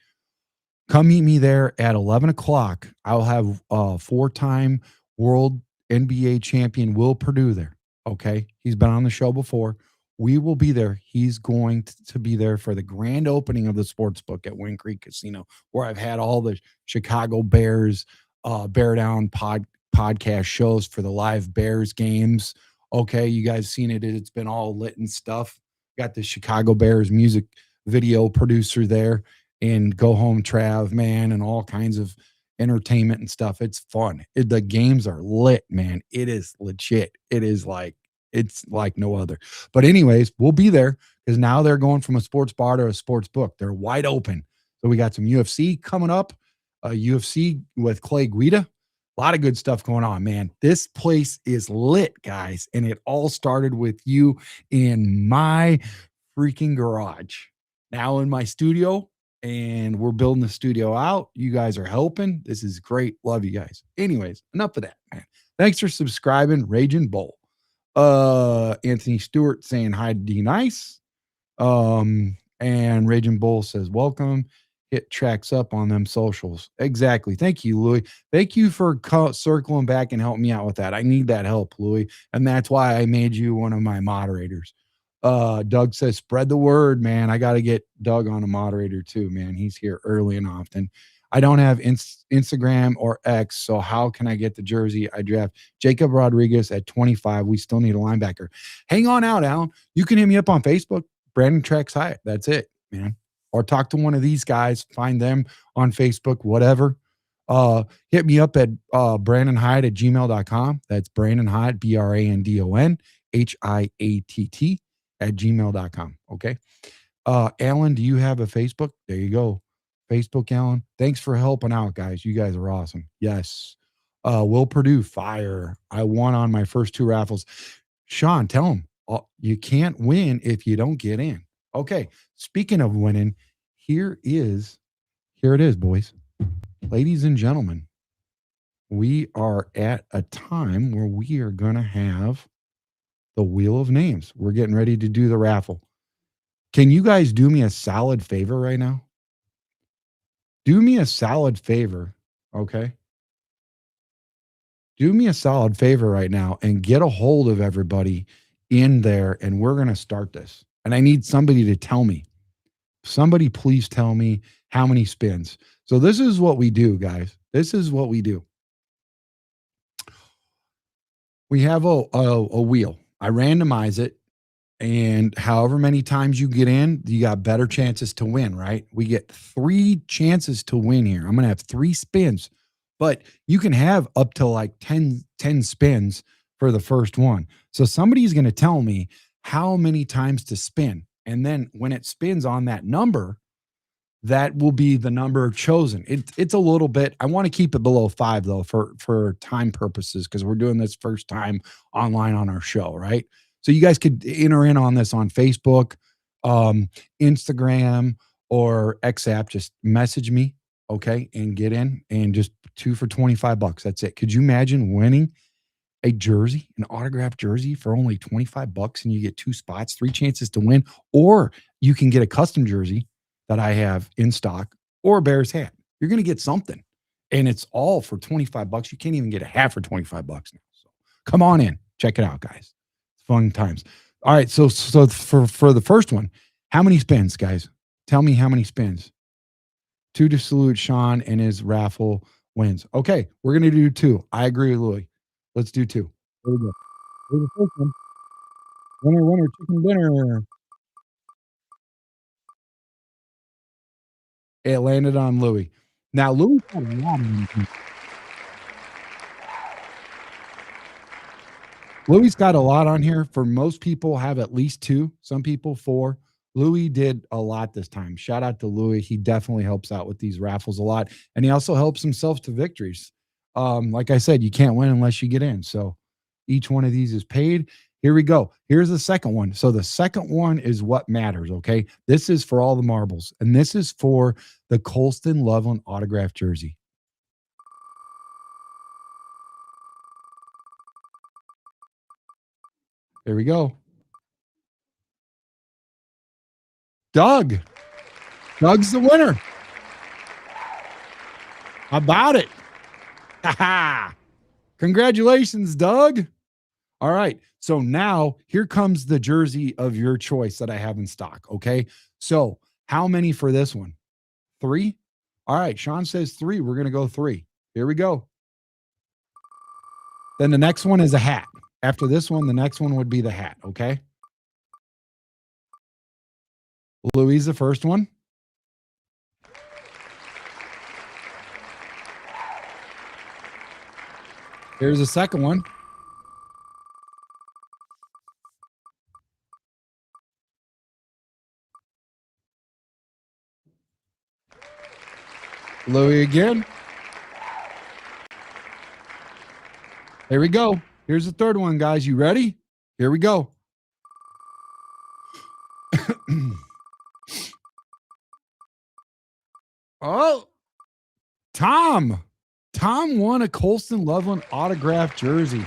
S1: Come meet me there at 11 o'clock. I'll have 4-time world NBA champion Will Perdue there. Okay. He's been on the show before. We will be there. He's going to be there for the grand opening of the sports book at Wind Creek Casino, where I've had all the Chicago Bears Bear Down podcast shows for the live Bears games. Okay. You guys seen it. It's been all lit and stuff. Got the Chicago Bears music video producer there and Go Home Trav, man, and all kinds of entertainment and stuff. It's fun. The games are lit, man. It is legit. It's like no other. But anyways, we'll be there because now they're going from a sports bar to a sports book. They're wide open. So we got some UFC coming up, UFC with Clay Guida. A lot of good stuff going on, man. This place is lit, guys. And it all started with you in my freaking garage. Now in my studio, and we're building the studio out. You guys are helping. This is great. Love you guys. Anyways, enough of that, man. Thanks for subscribing. Raging Bull. Anthony Stewart saying hi to D Nice. And Raging Bull says, welcome. hit tracks up on them socials. Exactly. Thank you, Louis. Thank you for circling back and helping me out with that. I need that help, Louis. And that's why I made you one of my moderators. Doug says, spread the word, man. I got to get Doug on a moderator too, man. He's here early and often. I don't have Instagram or X, so how can I get the jersey? I draft Jacob Rodriguez at 25. We still need a linebacker. Hang on out, Alan. You can hit me up on Facebook, Brandon Trax Hyatt. That's it, man. Or talk to one of these guys, find them on Facebook, whatever. Hit me up at Brandon Hyatt at gmail.com. That's Brandon Hyatt, BRANDON HIATT at gmail.com. Okay. Alan, do you have a Facebook? There you go. Facebook, Alan. Thanks for helping out, guys. You guys are awesome. Yes. Will Purdue, fire. I won on my first 2 raffles. Sean, tell him you can't win if you don't get in. Okay. Speaking of winning, here it is, boys. Ladies and gentlemen, we are at a time where we are going to have the Wheel of Names. We're getting ready to do the raffle. Can you guys do me a solid favor right now? Do me a solid favor, okay? Do me a solid favor right now and get a hold of everybody in there, and we're going to start this. And I need somebody to tell me. Somebody please tell me how many spins. So this is what we do, guys. This is what we do. We have a wheel. I randomize it. And however many times you get in, you got better chances to win, right? We get 3 chances to win here. I'm going to have 3 spins, but you can have up to like 10 spins for the first one. So somebody's going to tell me how many times to spin. And then when it spins on that number, that will be the number chosen. It's a little bit, I want to keep it below 5 though, for time purposes, because we're doing this first time online on our show, right? So you guys could enter in on this on Facebook, Instagram, or X app. Just message me, okay, and get in, and just 2 for $25. That's it. Could you imagine winning a jersey, an autographed jersey for only $25, and you get 2 spots, 3 chances to win? Or you can get a custom jersey that I have in stock, or a Bears hat. You're going to get something, and it's all for $25. You can't even get a hat for $25 now. So come on in, check it out, guys. Fun times. All right. So for the first one, how many spins, guys? Tell me how many spins. 2 to salute Sean and his raffle wins. Okay. We're going to do 2. I agree with Louis. Let's do 2. There we go. Here's the first one. Winner, winner, chicken dinner. It landed on Louis. Now, Louis got a lot on him. Louis got a lot on here. For most people, have at least 2. Some people 4. Louis did a lot this time. Shout out to Louis. He definitely helps out with these raffles a lot, and he also helps himself to victories. Like I said, you can't win unless you get in. So each one of these is paid. Here we go. Here's the second one. So the second one is what matters, okay? This is for all the marbles, and this is for the Colston Loveland autographed jersey. There we go. Doug. Doug's the winner. How about it? Congratulations, Doug. All right. So now here comes the jersey of your choice that I have in stock. Okay. So how many for this one? 3? All right. Sean says 3. We're going to go 3. Here we go. Then the next one is a hat. After this one, the next one would be the hat. Okay. Louis, the first one. Here's the second one. Louis again. Here we go. Here's the third one, guys. You ready? Here we go. Oh, Tom. Tom won a Colston Loveland autographed jersey.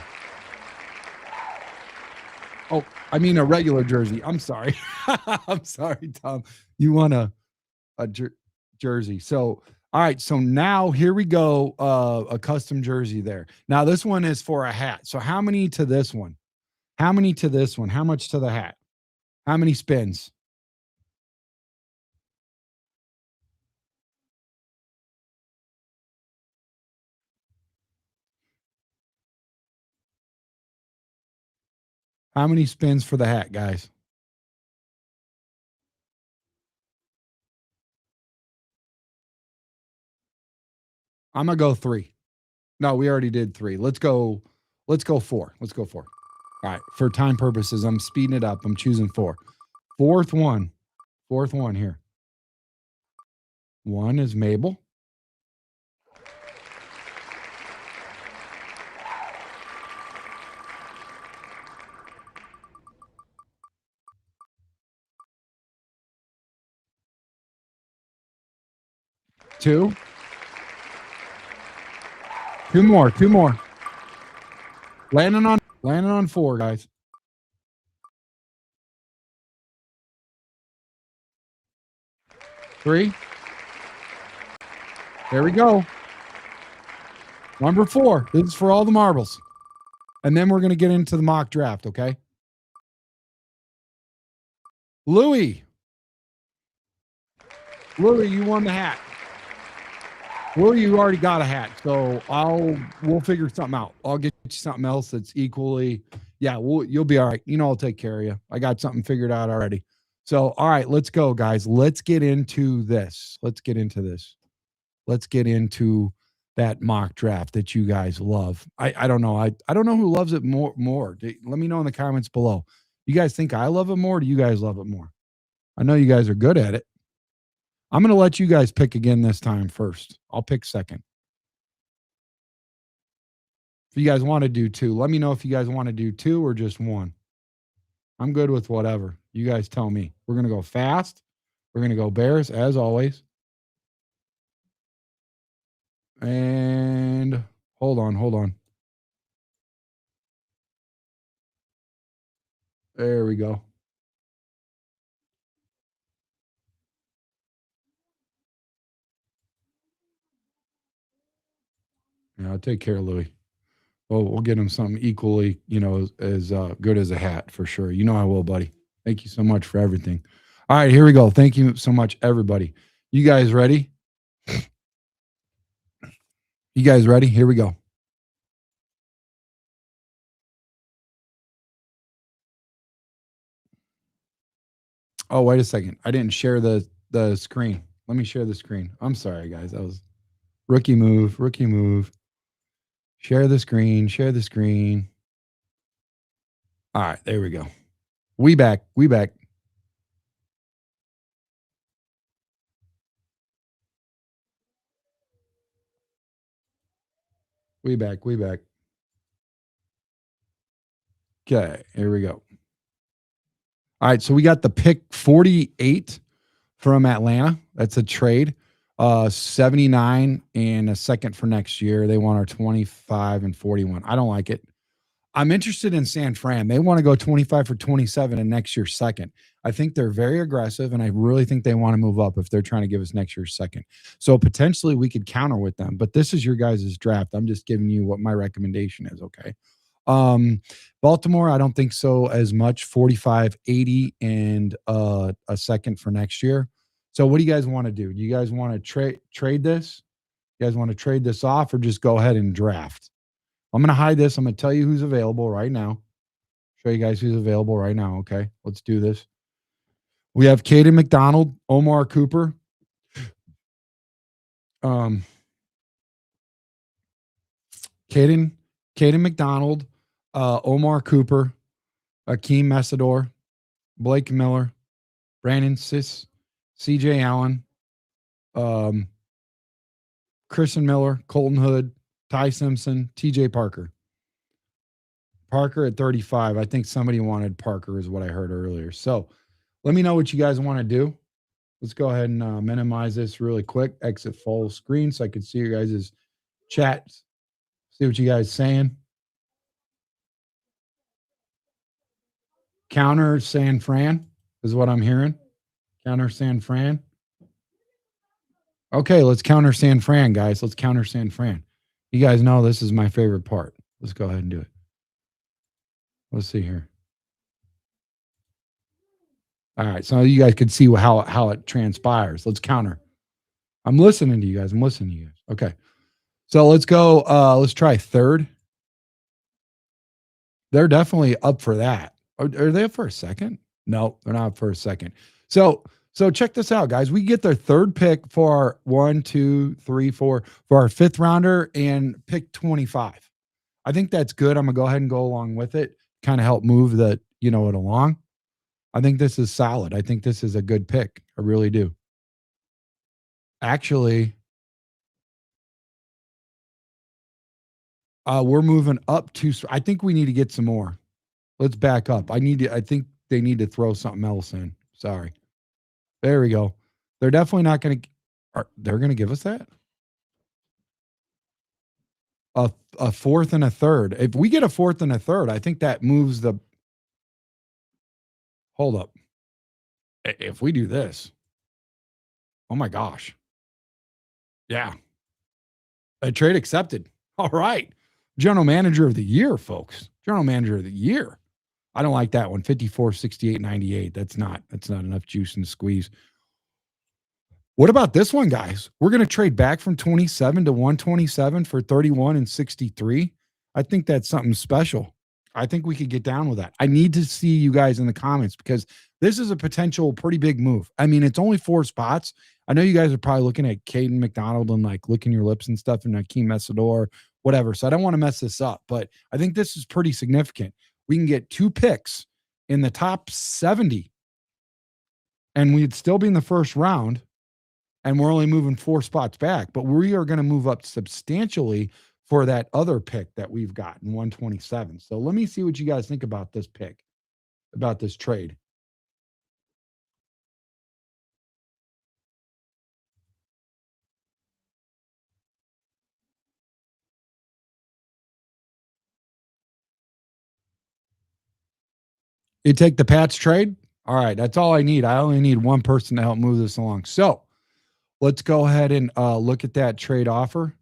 S1: Oh, I mean a regular jersey. I'm sorry. I'm sorry, Tom. You won a jersey. So, all right. So now here we go. A custom jersey there. Now this one is for a hat. So how many to this one? How many to this one? How much to the hat? How many spins? How many spins for the hat, guys? I'm gonna go 3. No, we already did 3. Let's go 4. Let's go 4. All right. For time purposes, I'm speeding it up. I'm choosing 4. Fourth one. Fourth one here. 1 is Mabel. 2. 2 more. 2 more. Landing on 4, guys. 3. There we go. Number 4. This is for all the marbles. And then we're going to get into the mock draft, okay? Louie, you won the hat. Louie, you already got a hat, so we'll figure something out. I'll get you something else that's equally, yeah, you'll be all right. You know, I'll take care of you. I got something figured out already. So, all right, let's go, guys. Let's get into this. Let's get into that mock draft that you guys love. I don't know. I don't know who loves it more. Let me know in the comments below. You guys think I love it more? Or do you guys love it more? I know you guys are good at it. I'm going to let you guys pick again this time first. I'll pick second. If you guys want to do 2, let me know if you guys want to do 2 or just 1. I'm good with whatever. You guys tell me. We're going to go fast. We're going to go Bears as always. And hold on. There we go. Yeah, I'll take care of Louis. Well, we'll get him something equally, as good as a hat for sure. You know I will, buddy. Thank you so much for everything. All right, here we go. Thank you so much, everybody. You guys ready? You guys ready? Here we go. Oh, wait a second. I didn't share the screen. Let me share the screen. I'm sorry, guys. That was rookie move. Share the screen. All right, there we go. We back. We back. Okay, here we go. All right, so we got the pick 48 from Atlanta. That's a trade. 79 and a second for next year. They want our 25 and 41. I don't like it. I'm interested in San Fran. They want to go 25 for 27 and next year's second. I think they're very aggressive, and I really think they want to move up if they're trying to give us next year's second. So potentially we could counter with them, but this is your guys' draft. I'm just giving you what my recommendation is, okay? Baltimore, I don't think so as much. 45, 80, and a second for next year. So what do you guys want to do? Do you guys want to trade this? You guys want to trade this off or just go ahead and draft? I'm going to hide this. I'm going to tell you who's available right now. Show you guys who's available right now. Okay, let's do this. We have Caden McDonald, Omar Cooper. Caden McDonald, Omar Cooper, Akeem Messador, Blake Miller, Brandon Sis, CJ Allen, Christian Miller, Colton Hood, Ty Simpson, TJ Parker. Parker at 35. I think somebody wanted Parker is what I heard earlier. So let me know what you guys want to do. Let's go ahead and minimize this really quick. Exit full screen so I can see your guys' chats. See what you guys saying. Counter San Fran is what I'm hearing. Counter San Fran. Okay, let's counter San Fran, guys. Let's counter San Fran. You guys know this is my favorite part. Let's go ahead and do it. Let's see here. All right, so you guys could see how it transpires. Let's counter. I'm listening to you guys. I'm listening to you guys. Okay. So let's go. Let's try third. They're definitely up for that. Are they up for a second? No, they're not up for a second. So check this out, guys. We get their third pick for our 1, 2, 3, 4 for our fifth rounder and pick 25. I think that's good. I'm gonna go ahead and go along with it. Kind of help move it along. I think this is solid. I think this is a good pick. I really do. Actually, we're moving up to. I think we need to get some more. Let's back up. I think they need to throw something else in. Sorry. There we go. They're definitely not going to. They're going to give us that a fourth and a third. If we get a fourth and a third, I think that moves the. Hold up. If we do this, oh my gosh. Yeah. A trade accepted. All right. General manager of the year, folks. General manager of the year. I don't like that one. 54, 68, 98. That's not enough juice in the squeeze. What about this one, guys? We're going to trade back from 27 to 127 for 31 and 63. I think that's something special. I think we could get down with that. I need to see you guys in the comments because this is a potential pretty big move. I mean, it's only 4 spots. I know you guys are probably looking at Caden McDonald and like licking your lips and stuff and Akeem Messador, whatever. So I don't want to mess this up, but I think this is pretty significant. We can get 2 picks in the top 70 and we'd still be in the first round and we're only moving 4 spots back, but we are going to move up substantially for that other pick that we've gotten, 127. So let me see what you guys think about this pick, about this trade. You take the Pats trade? All right, that's all I need. I only need one person to help move this along. So let's go ahead and look at that trade offer.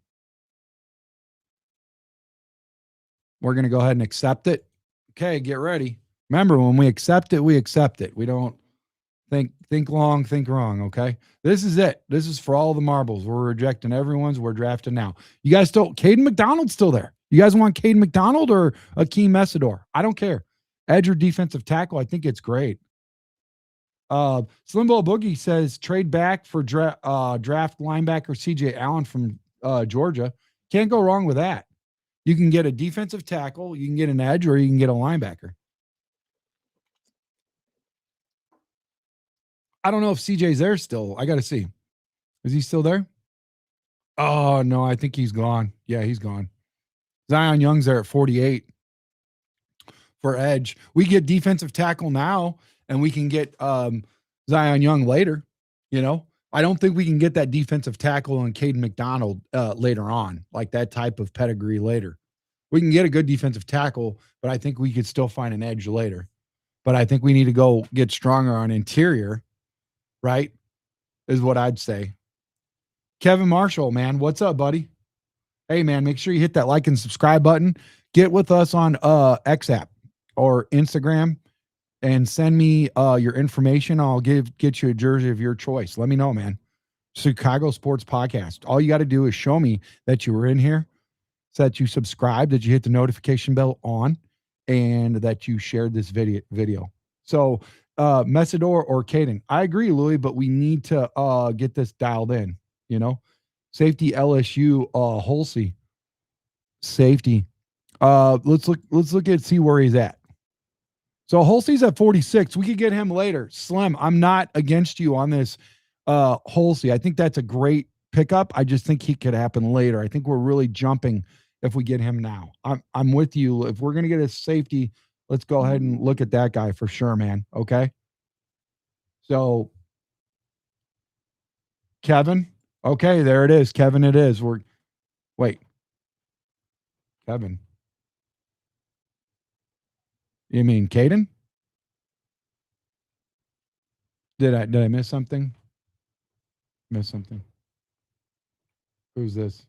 S1: We're going to go ahead and accept it. Okay, get ready. Remember, when we accept it, we accept it. We don't think long, think wrong. Okay, this is it. This is for all the marbles. We're rejecting everyone's. We're drafting now. You guys still, Caden McDonald's still there. You guys want Caden McDonald or Akeem Messador? I don't care. Edge or defensive tackle, I think it's great. Slimbo Boogie says trade back for draft linebacker CJ Allen from Georgia. Can't go wrong with that. You can get a defensive tackle, you can get an edge, or you can get a linebacker. I don't know if CJ's there still. I got to see. Is he still there? Oh, no, I think he's gone. Yeah, he's gone. Zion Young's there at 48 for edge. We get defensive tackle now, and we can get Zion Young later. You know, I don't think we can get that defensive tackle and Caden McDonald later on, like that type of pedigree later. We can get a good defensive tackle, but I think we could still find an edge later. But I think we need to go get stronger on interior, right? Is what I'd say. Kevin Marshall, man, what's up, buddy? Hey, man, make sure you hit that like and subscribe button. Get with us on X app or Instagram and send me your information. I'll get you a jersey of your choice. Let me know, man. Chicago Sports Podcast. All you got to do is show me that you were in here, so that you subscribed, that you hit the notification bell on, and that you shared this video. So Messador or Caden, I agree, Louis, but we need to get this dialed in. You know, safety LSU Holsey safety. Let's look see where he's at. So Holsey's at 46. We could get him later. Slim, I'm not against you on this Holsey. I think that's a great pickup. I just think he could happen later. I think we're really jumping if we get him now. I'm with you. If we're gonna get a safety, let's go ahead and look at that guy for sure, man. Okay. So Kevin. Okay, there it is. Kevin, it is. Wait. Kevin. You mean Caden? Did I miss something? Miss something? Who's this?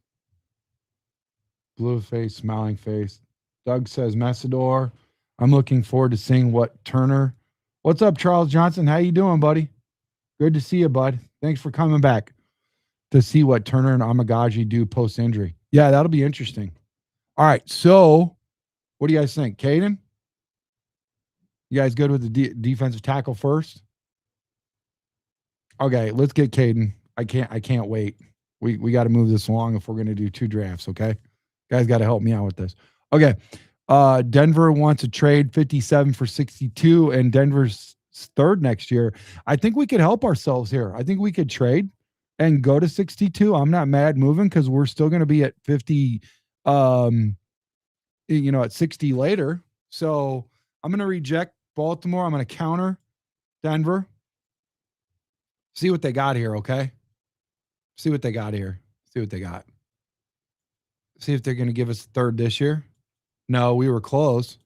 S1: Blue face, smiling face. Doug says Messidor. I'm looking forward to seeing what Turner. What's up, Charles Johnson? How you doing, buddy? Good to see you, bud. Thanks for coming back to see what Turner and Amagaji do post injury. Yeah, that'll be interesting. All right, so what do you guys think, Caden? You guys good with the defensive tackle first? Okay, let's get Caden. I can't wait. We got to move this along if we're going to do 2 drafts, okay? Guys got to help me out with this. Okay. Denver wants to trade 57 for 62 and Denver's third next year. I think we could help ourselves here. I think we could trade and go to 62. I'm not mad moving cuz we're still going to be at 50 at 60 later. So, I'm going to reject Baltimore. I'm going to counter Denver. See what they got here, okay? See what they got here. See what they got. See if they're going to give us a third this year. No, we were close.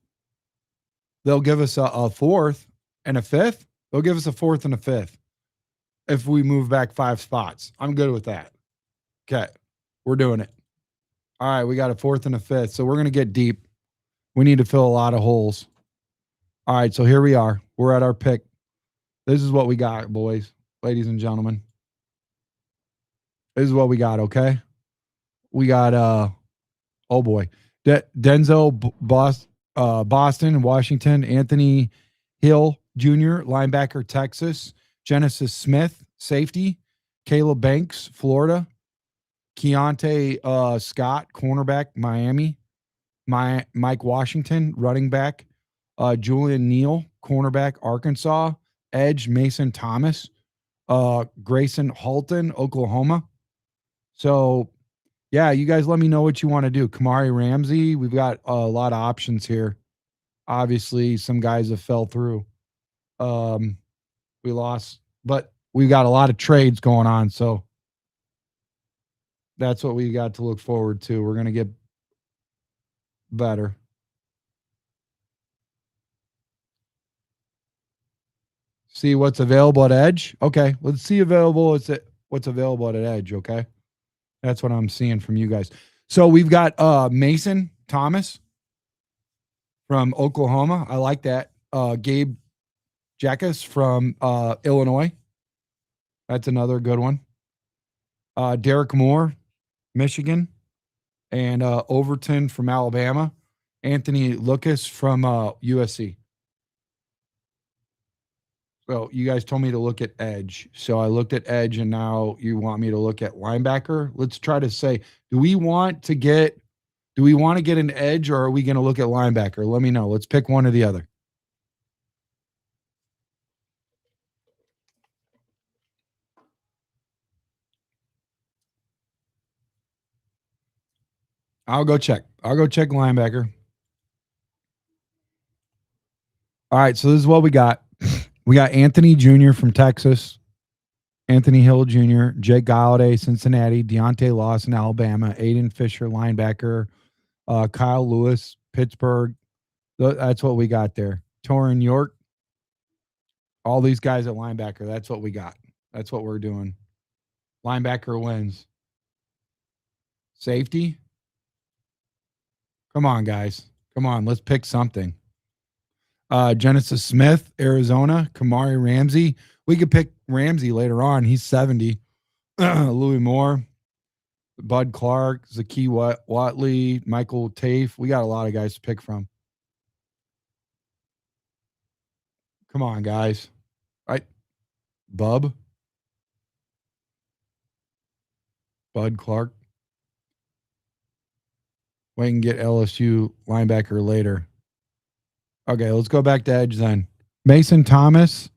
S1: They'll give us a fourth and a fifth. They'll give us a fourth and a fifth if we move back 5 spots. I'm good with that. Okay. We're doing it. All right. We got a fourth and a fifth. So we're going to get deep. We need to fill a lot of holes. All right. So here we are. We're at our pick. This is what we got, boys, ladies and gentlemen. This is what we got. Okay. We got, oh boy. Denzel Boston, Washington, Anthony Hill Jr., linebacker, Texas, Genesis Smith, safety, Caleb Banks, Florida, Keontae Scott, cornerback, Miami, Mike Washington, running back, Julian Neal, cornerback, Arkansas, edge, Mason Thomas, Grayson Halton, Oklahoma. So, yeah, you guys let me know what you want to do. Kamari Ramsey, we've got a lot of options here. Obviously, some guys have fell through. We lost, but we got a lot of trades going on. So that's what we got to look forward to. We're going to get better. See what's available at edge. Okay, let's see what's available at edge. Okay. That's what I'm seeing from you guys. So we've got Mason Thomas from Oklahoma. I like that. Gabe Jackas from Illinois. That's another good one. Derek Moore, Michigan. And Overton from Alabama. Anthony Lucas from USC. So you guys told me to look at edge. So I looked at edge, and now you want me to look at linebacker. Let's try to say, do we want to get an edge, or are we going to look at linebacker? Let me know. Let's pick one or the other. I'll go check linebacker. All right, so this is what we got. We got Anthony Jr. from Texas, Anthony Hill Jr., Jake Galladay, Cincinnati, Deontay Lawson, Alabama, Aiden Fisher, linebacker, Kyle Lewis, Pittsburgh. That's what we got there. Torin York, all these guys at linebacker. That's what we got. That's what we're doing. Linebacker wins. Safety. Come on, guys. Come on. Let's pick something. Genesis Smith, Arizona, Kamari Ramsey. We could pick Ramsey later on. He's 70. Louis Moore, Bud Clark, Zaki Watley, Michael Tafe. We got a lot of guys to pick from. Come on, guys. Right? Bud Clark. We can get LSU linebacker later. Okay, let's go back to edge then. Mason Thomas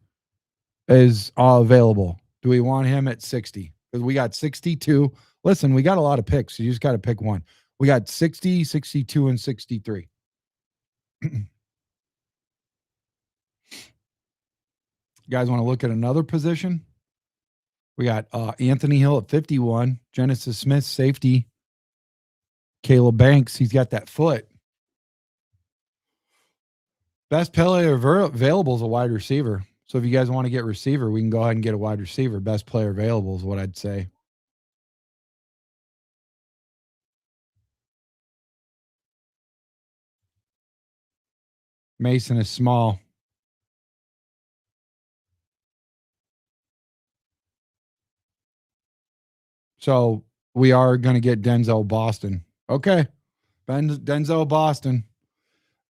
S1: is available. Do we want him at 60? Because we got 62. Listen, we got a lot of picks. So you just got to pick one. We got 60, 62, and 63. You guys want to look at another position? We got Anthony Hill at 51. Genesis Smith, safety. Caleb Banks, he's got that foot. Best player available is a wide receiver. So if you guys want to get receiver, we can go ahead and get a wide receiver. Best player available is what I'd say. Mason is small. So we are going to get Denzel Boston. Okay. Denzel Boston.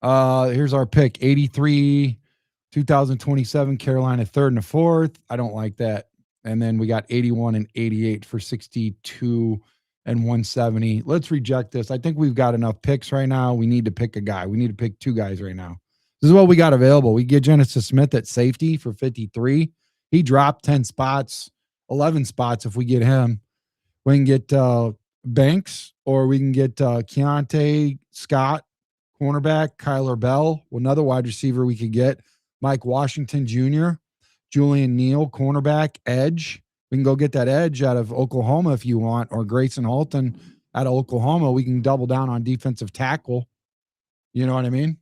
S1: Here's our pick 83, 2027, Carolina, third and a fourth. I don't like that. And then we got 81 and 88 for 62 and 170. Let's reject this. I think we've got enough picks right now. We need to pick a guy. We need to pick two guys right now. This is what we got available. We get Genesis Smith at safety for 53. He dropped 10 spots, 11 spots if we get him. We can get Banks, or we can get Keontae Scott, cornerback, Kyler Bell, another wide receiver we could get, Mike Washington Jr., Julian Neal, cornerback, edge. We can go get that edge out of Oklahoma if you want, or Grayson Halton out of Oklahoma. We can double down on defensive tackle. You know what I mean?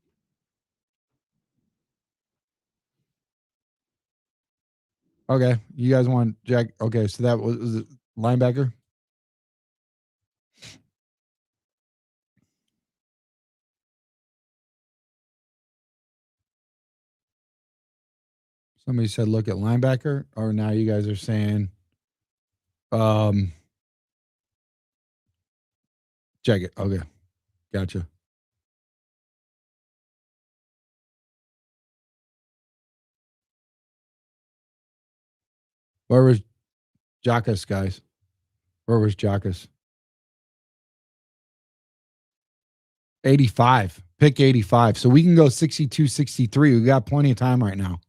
S1: Okay. You guys want Jack? Okay. So that was it linebacker? Somebody said look at linebacker, or now you guys are saying check it. Okay. Gotcha. Where was Jackus, guys? Where was Jackus? 85. Pick 85. So we can go 62, 63. We got plenty of time right now.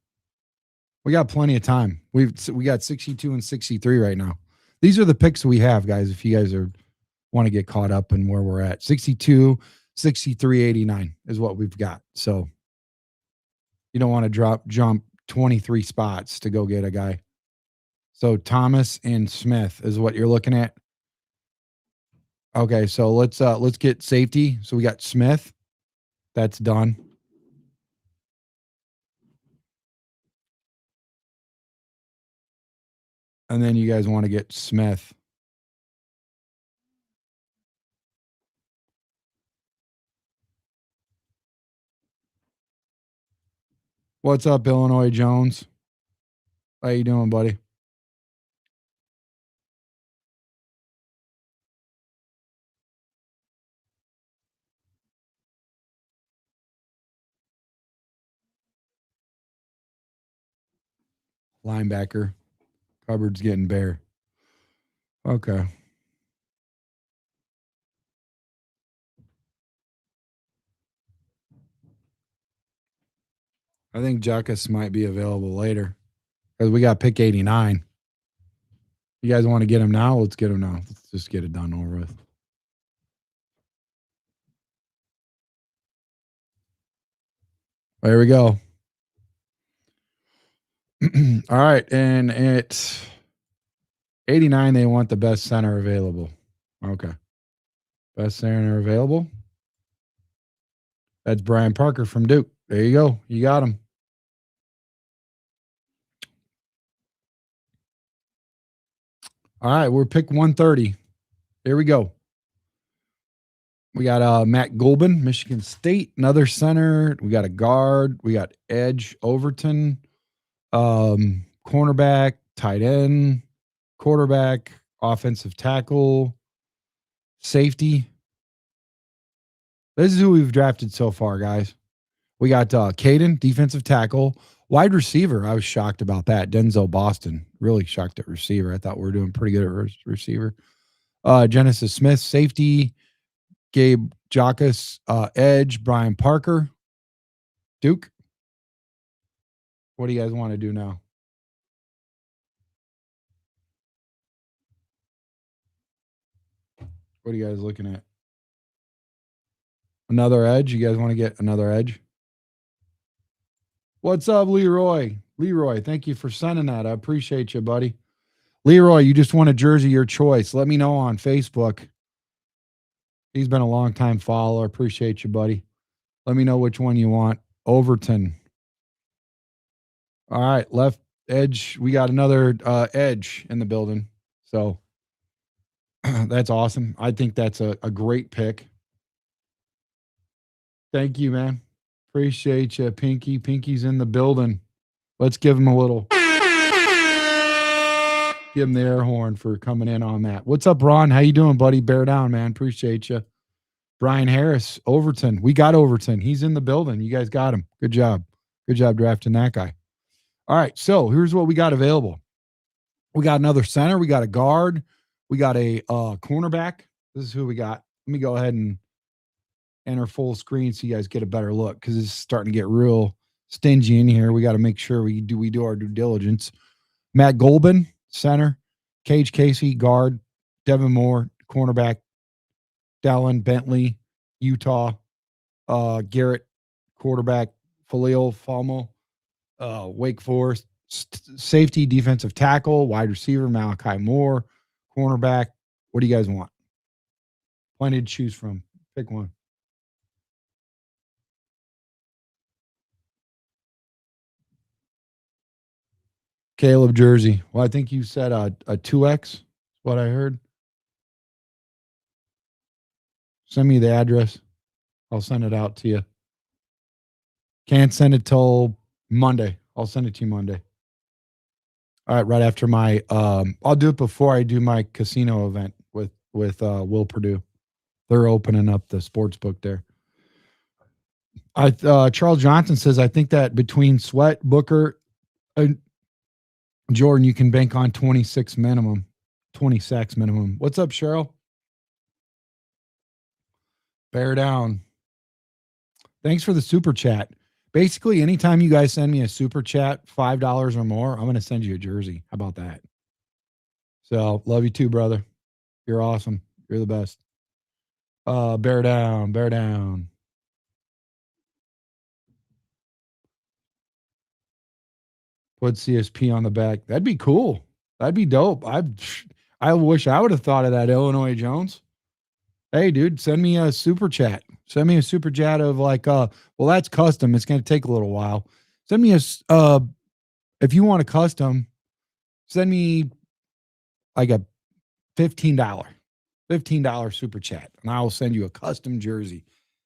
S1: We got plenty of time. We got 62 and 63 right now. These are the picks we have, guys, if you guys want to get caught up in where we're at. 62, 63, 89 is what we've got. So you don't want to jump 23 spots to go get a guy. So Thomas and Smith is what you're looking at. Okay, so let's get safety. So we got Smith. That's done. And then you guys want to get Smith. What's up, Illinois Jones? How you doing, buddy? Linebacker. Cupboard's getting bare. Okay. I think Jackus might be available later because we got pick 89. You guys want to get him now? Let's get him now. Let's just get it done over with. There we go. All right. And at 89, they want the best center available. Okay. Best center available. That's Brian Parker from Duke. There you go. You got him. All right. We're pick 130. Here we go. We got Matt Golban, Michigan State, another center. We got a guard. We got edge Overton, cornerback, tight end, quarterback, offensive tackle, safety. This is who we've drafted so far, guys. We got Caden, defensive tackle, wide receiver. I was shocked about that. Denzel Boston, really shocked at receiver. I thought we were doing pretty good at receiver. Genesis Smith, safety. Gabe Jackus, edge, Brian Parker, Duke. What do you guys want to do now? What are you guys looking at? Another edge? You guys want to get another edge? What's up, Leroy? Leroy, thank you for sending that. I appreciate you, buddy. Leroy, you just want a jersey, your choice. Let me know on Facebook. He's been a long time follower. Appreciate you, buddy. Let me know which one you want. Overton. All right, left edge. We got another edge in the building. So that's awesome. I think that's a great pick. Thank you, man. Appreciate you, Pinky. Pinky's in the building. Let's give him a little. Give him the air horn for coming in on that. What's up, Ron? How you doing, buddy? Bear down, man. Appreciate you. Brian Harris, Overton. We got Overton. He's in the building. You guys got him. Good job. Good job drafting that guy. All right, so here's what we got available. We got another center. We got a guard. We got a cornerback. This is who we got. Let me go ahead and enter full screen so you guys get a better look because it's starting to get real stingy in here. We got to make sure we do our due diligence. Matt Golbin, center. Cage Casey, guard. Devin Moore, cornerback. Dallin Bentley, Utah. Garrett, quarterback. Falil Falmo, Wake Forest. Safety, defensive tackle, wide receiver, Malachi Moore, cornerback. What do you guys want? Plenty to choose from. Pick one. Caleb Jersey. Well, I think you said a 2X, is what I heard. Send me the address. I'll send it out to you. Can't send it till Monday. I'll send it to you Monday. All right, right after my I'll do it before I do my casino event with Will Purdue. They're opening up the sports book there. Charles Johnson says, I think that between Sweat, Booker, and Jordan, you can bank on 20 sacks minimum. What's up, Cheryl? Bear down. Thanks for the super chat. Basically, anytime you guys send me a super chat, $5 or more, I'm going to send you a jersey. How about that? So, love you too, brother. You're awesome. You're the best. Bear down. Put CSP on the back. That'd be cool. That'd be dope. I wish I would have thought of that, Illinois Jones. Hey, dude, send me a super chat. Send me a super chat of like, well, that's custom. It's going to take a little while. Send me if you want a custom, send me like a $15 super chat, and I will send you a custom jersey.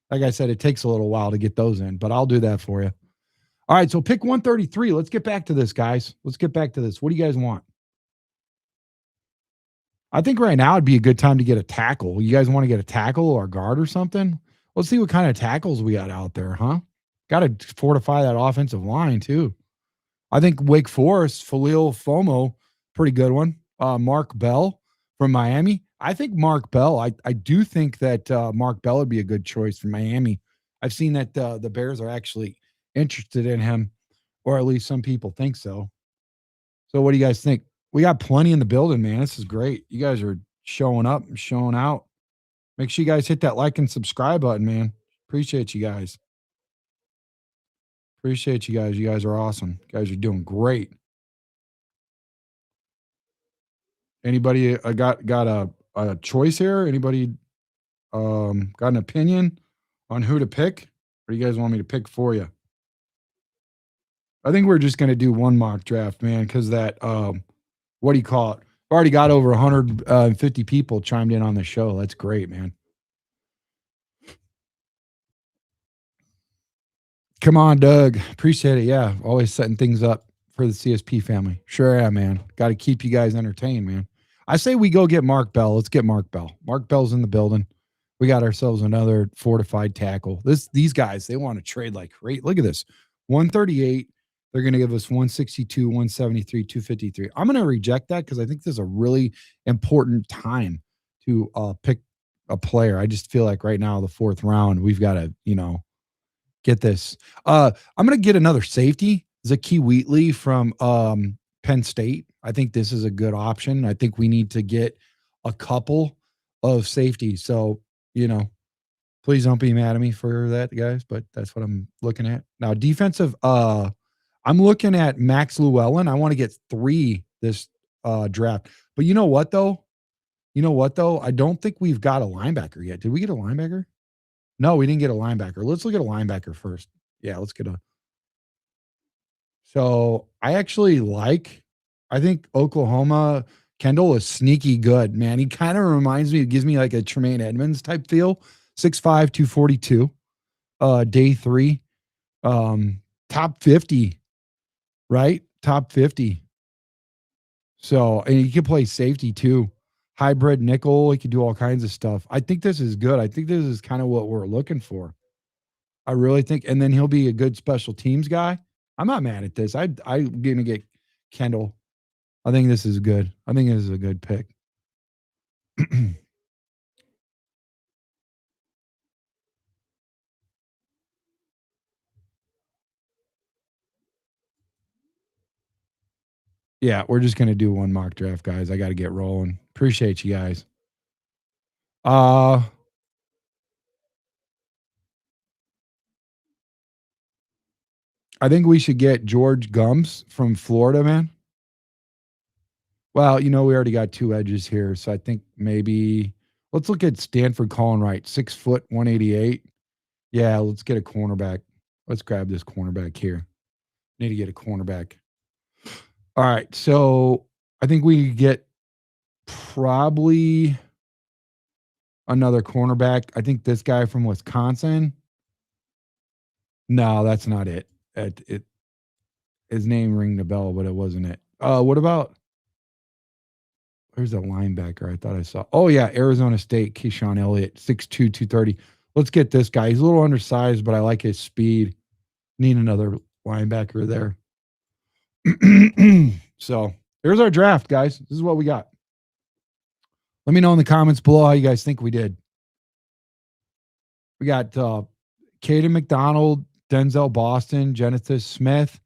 S1: Like I said, it takes a little while to get those in, but I'll do that for you. All right, so pick 133. Let's get back to this, guys. Let's get back to this. What do you guys want? I think right now it'd be a good time to get a tackle. You guys want to get a tackle or a guard or something? Let's see what kind of tackles we got out there, huh? Got to fortify that offensive line, too. I think Wake Forest, Falil Fomo, pretty good one. Mark Bell from Miami. I think Mark Bell, I do think that Mark Bell would be a good choice for Miami. I've seen that the Bears are actually interested in him, or at least some people think so. So what do you guys think? We got plenty in the building, man. This is great. You guys are showing up and showing out. Make sure you guys hit that like and subscribe button, man. Appreciate you guys. Appreciate you guys. You guys are awesome. You guys are doing great. Anybody got a choice here? Anybody got an opinion on who to pick? Or do you guys want me to pick for you? I think we're just going to do one mock draft, man, because that what do you call it? I've already got over 150 people chimed in on the show. That's great, man. Come on, Doug. Appreciate it. Yeah, always setting things up for the CSP family. Sure am, man. Got to keep you guys entertained, man. I say we go get Mark Bell. Let's get Mark Bell. Mark Bell's in the building. We got ourselves another fortified tackle. These guys, they want to trade like great. Look at this. 138. They're going to give us 162, 173, 253. I'm going to reject that because I think this is a really important time to pick a player. I just feel like right now, the fourth round, we've got to, get this. I'm going to get another safety, Zakee Wheatley from Penn State. I think this is a good option. I think we need to get a couple of safeties. So, please don't be mad at me for that, guys, but that's what I'm looking at. Now, defensive, I'm looking at Max Llewellyn. I want to get 3 this draft. But you know what, though? I don't think we've got a linebacker yet. Did we get a linebacker? No, we didn't get a linebacker. Let's look at a linebacker first. Yeah, let's get a. So I actually I think Oklahoma Kendall is sneaky good, man. He kind of reminds me, it gives me like a Tremaine Edmonds type feel. 6'5", 242. Day 3. Top 50, right? Top 50. So, and he can play safety too. Hybrid nickel. He can do all kinds of stuff. I think this is good. I think this is kind of what we're looking for. I really think, and then he'll be a good special teams guy. I'm not mad at this. I'm gonna get Kendall. I think this is good. I think this is a good pick. Yeah, we're just gonna do one mock draft, guys. I got to get rolling. Appreciate you guys. Uh, I think we should get George Gums from Florida, man. Well, we already got two edges here, so I think maybe let's look at Stanford Colin Wright, 6 foot, 188. Yeah, let's get a cornerback. Let's grab this cornerback here. Need to get a cornerback. All right, so I think we get probably another cornerback. I think this guy from Wisconsin. No, that's not it. His name rang the bell, but it wasn't it. What about? Where's that linebacker? I thought I saw. Oh yeah, Arizona State, Keyshawn Elliott, 6'2", 230. Let's get this guy. He's a little undersized, but I like his speed. Need another linebacker there. So here's our draft, guys. This is what we got. Let me know in the comments below how you guys think we did. We got Caden McDonald, Denzel Boston, Genesis Smith,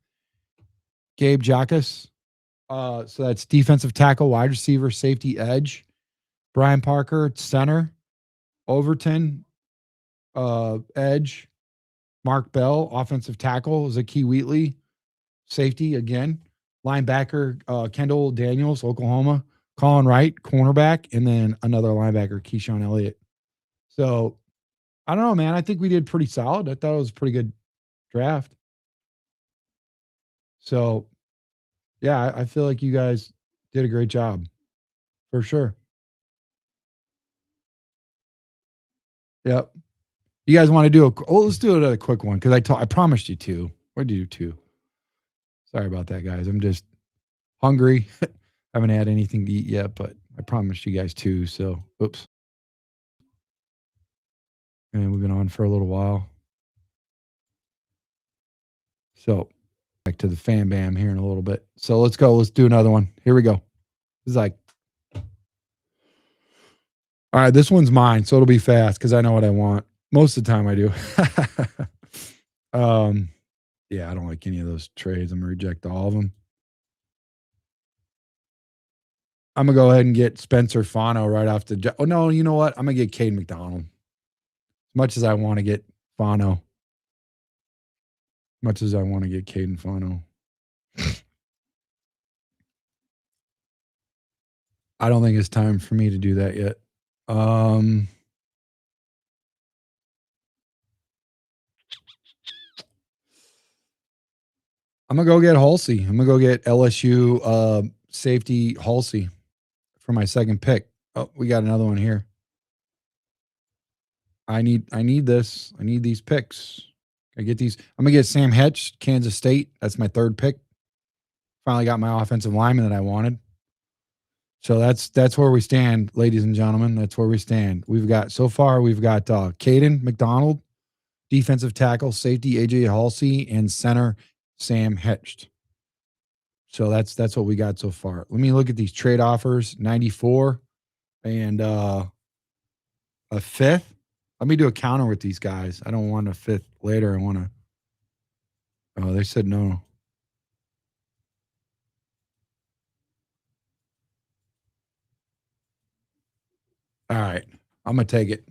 S1: Gabe Jackas. So that's defensive tackle, wide receiver, safety, edge. Brian Parker, center. Overton, edge. Mark Bell, offensive tackle. Zakee Wheatley, safety again. Linebacker, Kendall Daniels, Oklahoma. Colin Wright, cornerback. And then another linebacker, Keyshawn Elliott. So I don't know, man. I think we did pretty solid. I thought it was a pretty good draft. So, yeah, I feel like you guys did a great job for sure. Yep. You guys want to do let's do a quick one because I promised you two. What did you do two? Sorry about that, guys. I'm just hungry. Haven't had anything to eat yet, but I promised you guys two. So, oops. And we've been on for a little while. So, back to the fan bam here in a little bit. So, let's go. Let's do another one. Here we go. It's like, all right, this one's mine. So, it'll be fast because I know what I want. Most of the time I do. Yeah, I don't like any of those trades. I'm going to reject all of them. I'm going to go ahead and get Spencer Fano right off the. Oh, no, you know what? I'm going to get Cade McDonald. As much as I want to get Fano. Much as I want to get Caden Fano. I don't think it's time for me to do that yet. I'm going to go get Halsey. I'm going to go get LSU safety Halsey for my second pick. Oh, we got another one here. I need this. I need these picks. I get these. I'm going to get Sam Hetch, Kansas State. That's my third pick. Finally got my offensive lineman that I wanted. So that's where we stand, ladies and gentlemen. That's where we stand. We've got Caden McDonald, defensive tackle, safety AJ Halsey, and center Sam Hetched. So that's what we got so far. Let me look at these trade offers: 94 and a fifth. Let me do a counter with these guys. I don't want a fifth later. I want to. Oh, they said no. All right, I'm gonna take it.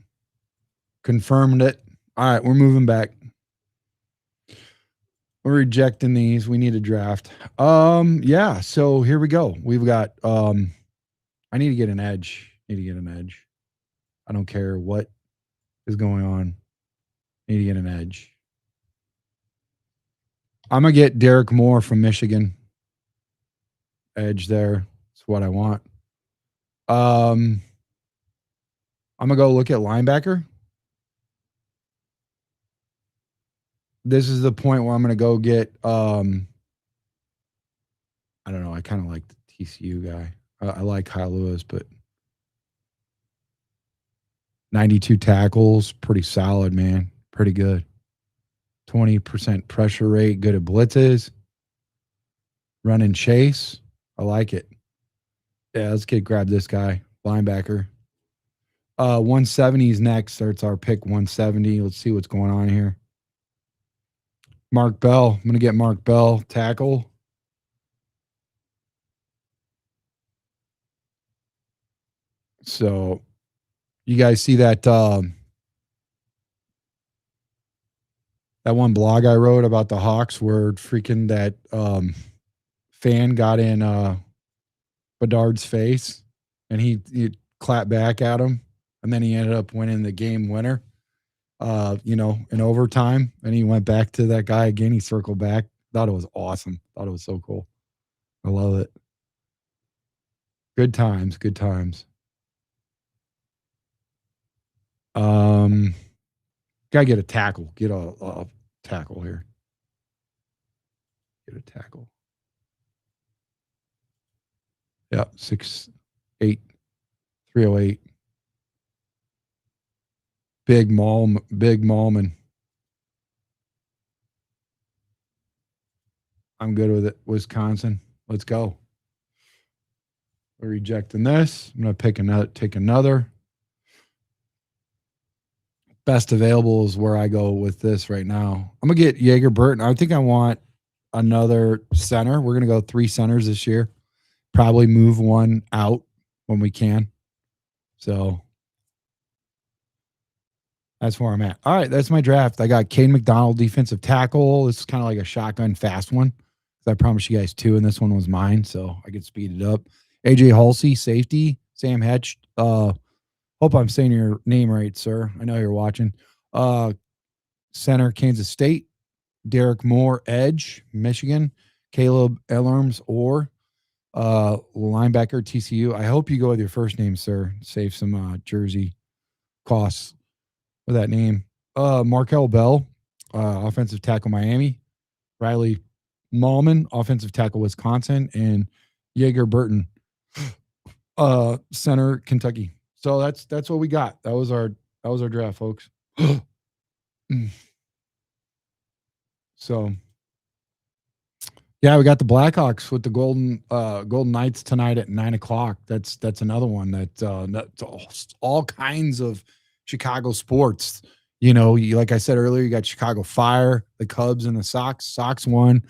S1: Confirmed it. All right, we're moving back. We're rejecting these. We need a draft. Yeah, so here we go. We've got I need to get an edge. I don't care what is going on. Need to get an edge. I'm gonna get Derek Moore from Michigan. Edge there. That's what I want. I'm gonna go look at linebacker. this is the point where I'm going to go get, I don't know. I kind of like the TCU guy. I like Kyle Lewis, but 92 tackles, pretty solid, man. Pretty good. 20% pressure rate, good at blitzes, run and chase. I like it. Yeah, let's grab this guy, linebacker. 170 is next. Starts our pick 170. Let's see what's going on here. Mark Bell. I'm going to get Mark Bell, tackle. So you guys see that that one blog I wrote about the Hawks where freaking that fan got in Bedard's face and he clapped back at him, and then he ended up winning the game winner, in overtime, and he went back to that guy again. He circled back. Thought it was awesome. Thought it was so cool. I love it. Good times, good times. Gotta get a tackle. Get a tackle here. Get a tackle. Yeah, 6'8", 308. Big Maulman. I'm good with it. Wisconsin. Let's go. We're rejecting this. I'm gonna take another. Best available is where I go with this right now. I'm gonna get Jaeger Burton. I think I want another center. We're gonna go 3 centers this year. Probably move one out when we can. So that's where I'm at. All right, that's my draft. I got Kane McDonald, defensive tackle. This is kind of like a shotgun fast one. I promised you guys 2, and this one was mine, so I could speed it up. AJ Halsey, safety. Sam Hetch. Hope I'm saying your name right, sir. I know you're watching. Center, Kansas State. Derek Moore, edge, Michigan. Caleb Ellerms, or linebacker, TCU. I hope you go with your first name, sir. Save some jersey costs with that name. Markel Bell, offensive tackle, Miami. Riley Maulman, offensive tackle, Wisconsin. And Jaeger Burton, center, Kentucky. So that's what we got. That was our draft, folks. So yeah, we got the Blackhawks with the Golden Knights tonight at 9:00. That's another one that's all kinds of Chicago sports. Like I said earlier, you got Chicago Fire, the Cubs, and the Sox. Sox won,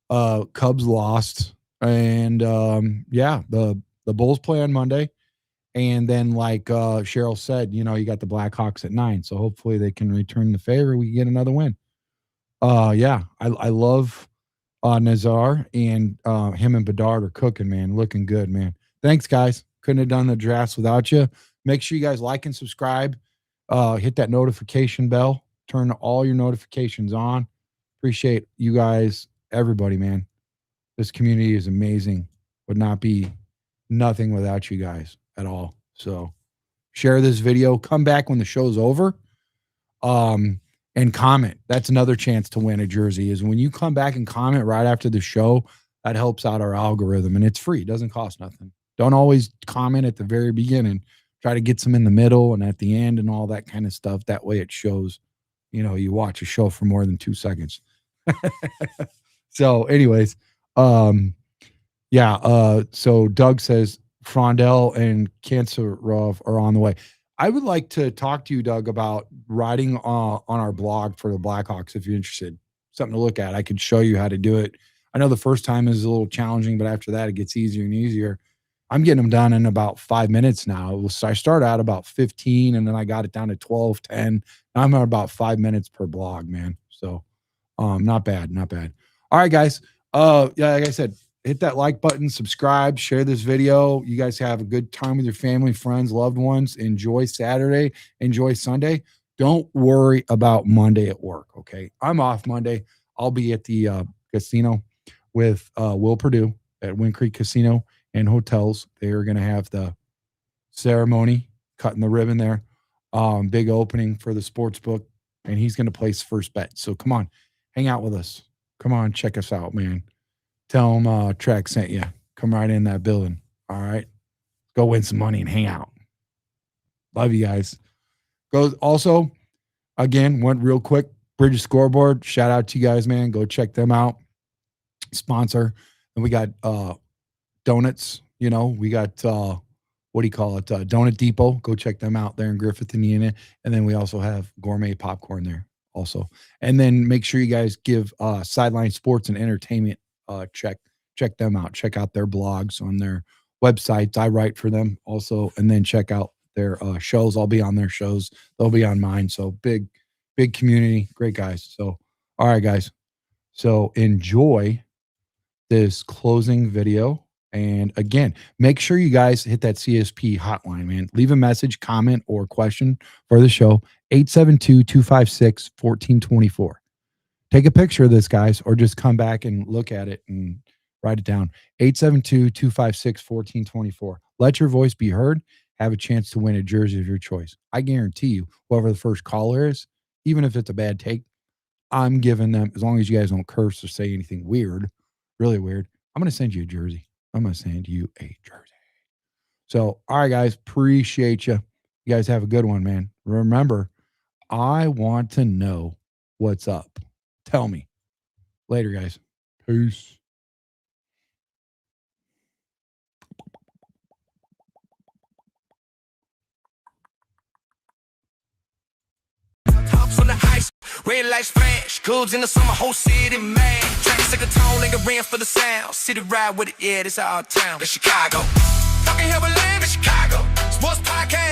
S1: Cubs lost, and the Bulls play on Monday. And then, like Cheryl said, you got the Blackhawks at 9. So hopefully they can return the favor. We can get another win. I love Nazar, and him and Bedard are cooking, man. Looking good, man. Thanks, guys. Couldn't have done the drafts without you. Make sure you guys like and subscribe. Hit that notification bell. Turn all your notifications on. Appreciate you guys, everybody, man. This community is amazing. Would not be nothing without you guys at all. So share this video. Come back when the show's over. And comment. That's another chance to win a jersey, is when you come back and comment right after the show. That helps out our algorithm, and it's free. It doesn't cost nothing. Don't always comment at the very beginning. Try to get some in the middle and at the end and all that kind of stuff. That way it shows, you watch a show for more than 2 seconds. So anyways, so Doug says Frondell and Kanserov are on the way. I would like to talk to you, Doug, about writing on our blog for the Blackhawks if you're interested. Something to look at. I could show you how to do it. I know the first time is a little challenging, but after that, it gets easier and easier. I'm getting them done in about 5 minutes now. I started out about 15, and then I got it down to 12, 10. Now I'm at about 5 minutes per blog, man. So not bad. All right, guys. Like I said, hit that like button, subscribe, share this video. You guys have a good time with your family, friends, loved ones. Enjoy Saturday. Enjoy Sunday. Don't worry about Monday at work, okay? I'm off Monday. I'll be at the casino with Will Purdue at Wind Creek Casino and Hotels. They are going to have the ceremony, cutting the ribbon there. Big opening for the sports book. and he's going to place first bet. So come on, hang out with us. Come on, check us out, man. Tell him Track sent you. Come right in that building. All right. Go win some money and hang out. Love you guys. Go also, again, went real quick. Bridges Scoreboard. Shout out to you guys, man. Go check them out. Sponsor. And we got donuts. You know, we got what do you call it? Donut Depot. Go check them out there in Griffith, Indiana. And then we also have gourmet popcorn there also. And then make sure you guys give Sideline Sports and Entertainment check them out. Check out their blogs on their websites. I write for them also. And then check out their shows. I'll be on their shows. They'll be on mine. So big community. Great guys. So, all right, guys. So enjoy this closing video. And again, make sure you guys hit that CSP hotline, man. Leave a message, comment, or question for the show, 872-256-1424. Take a picture of this, guys, or just come back and look at it and write it down, 872-256-1424. Let your voice be heard. Have a chance to win a jersey of your choice. I guarantee you, whoever the first caller is, even if it's a bad take, I'm giving them, as long as you guys don't curse or say anything weird, really weird, I'm going to send you a jersey. I'm going to send you a jersey. So, all right, guys, appreciate you. You guys have a good one, man. Remember, I want to know what's up. Tell me. Later, guys. Peace.
S2: Tops on the ice, red lights flash, goods in the summer, whole city mad. Tracks like a tone, lingering for the sound. City ride with it, yeah, this our town. It's Chicago. Fucking here we live in Chicago. Sports podcast.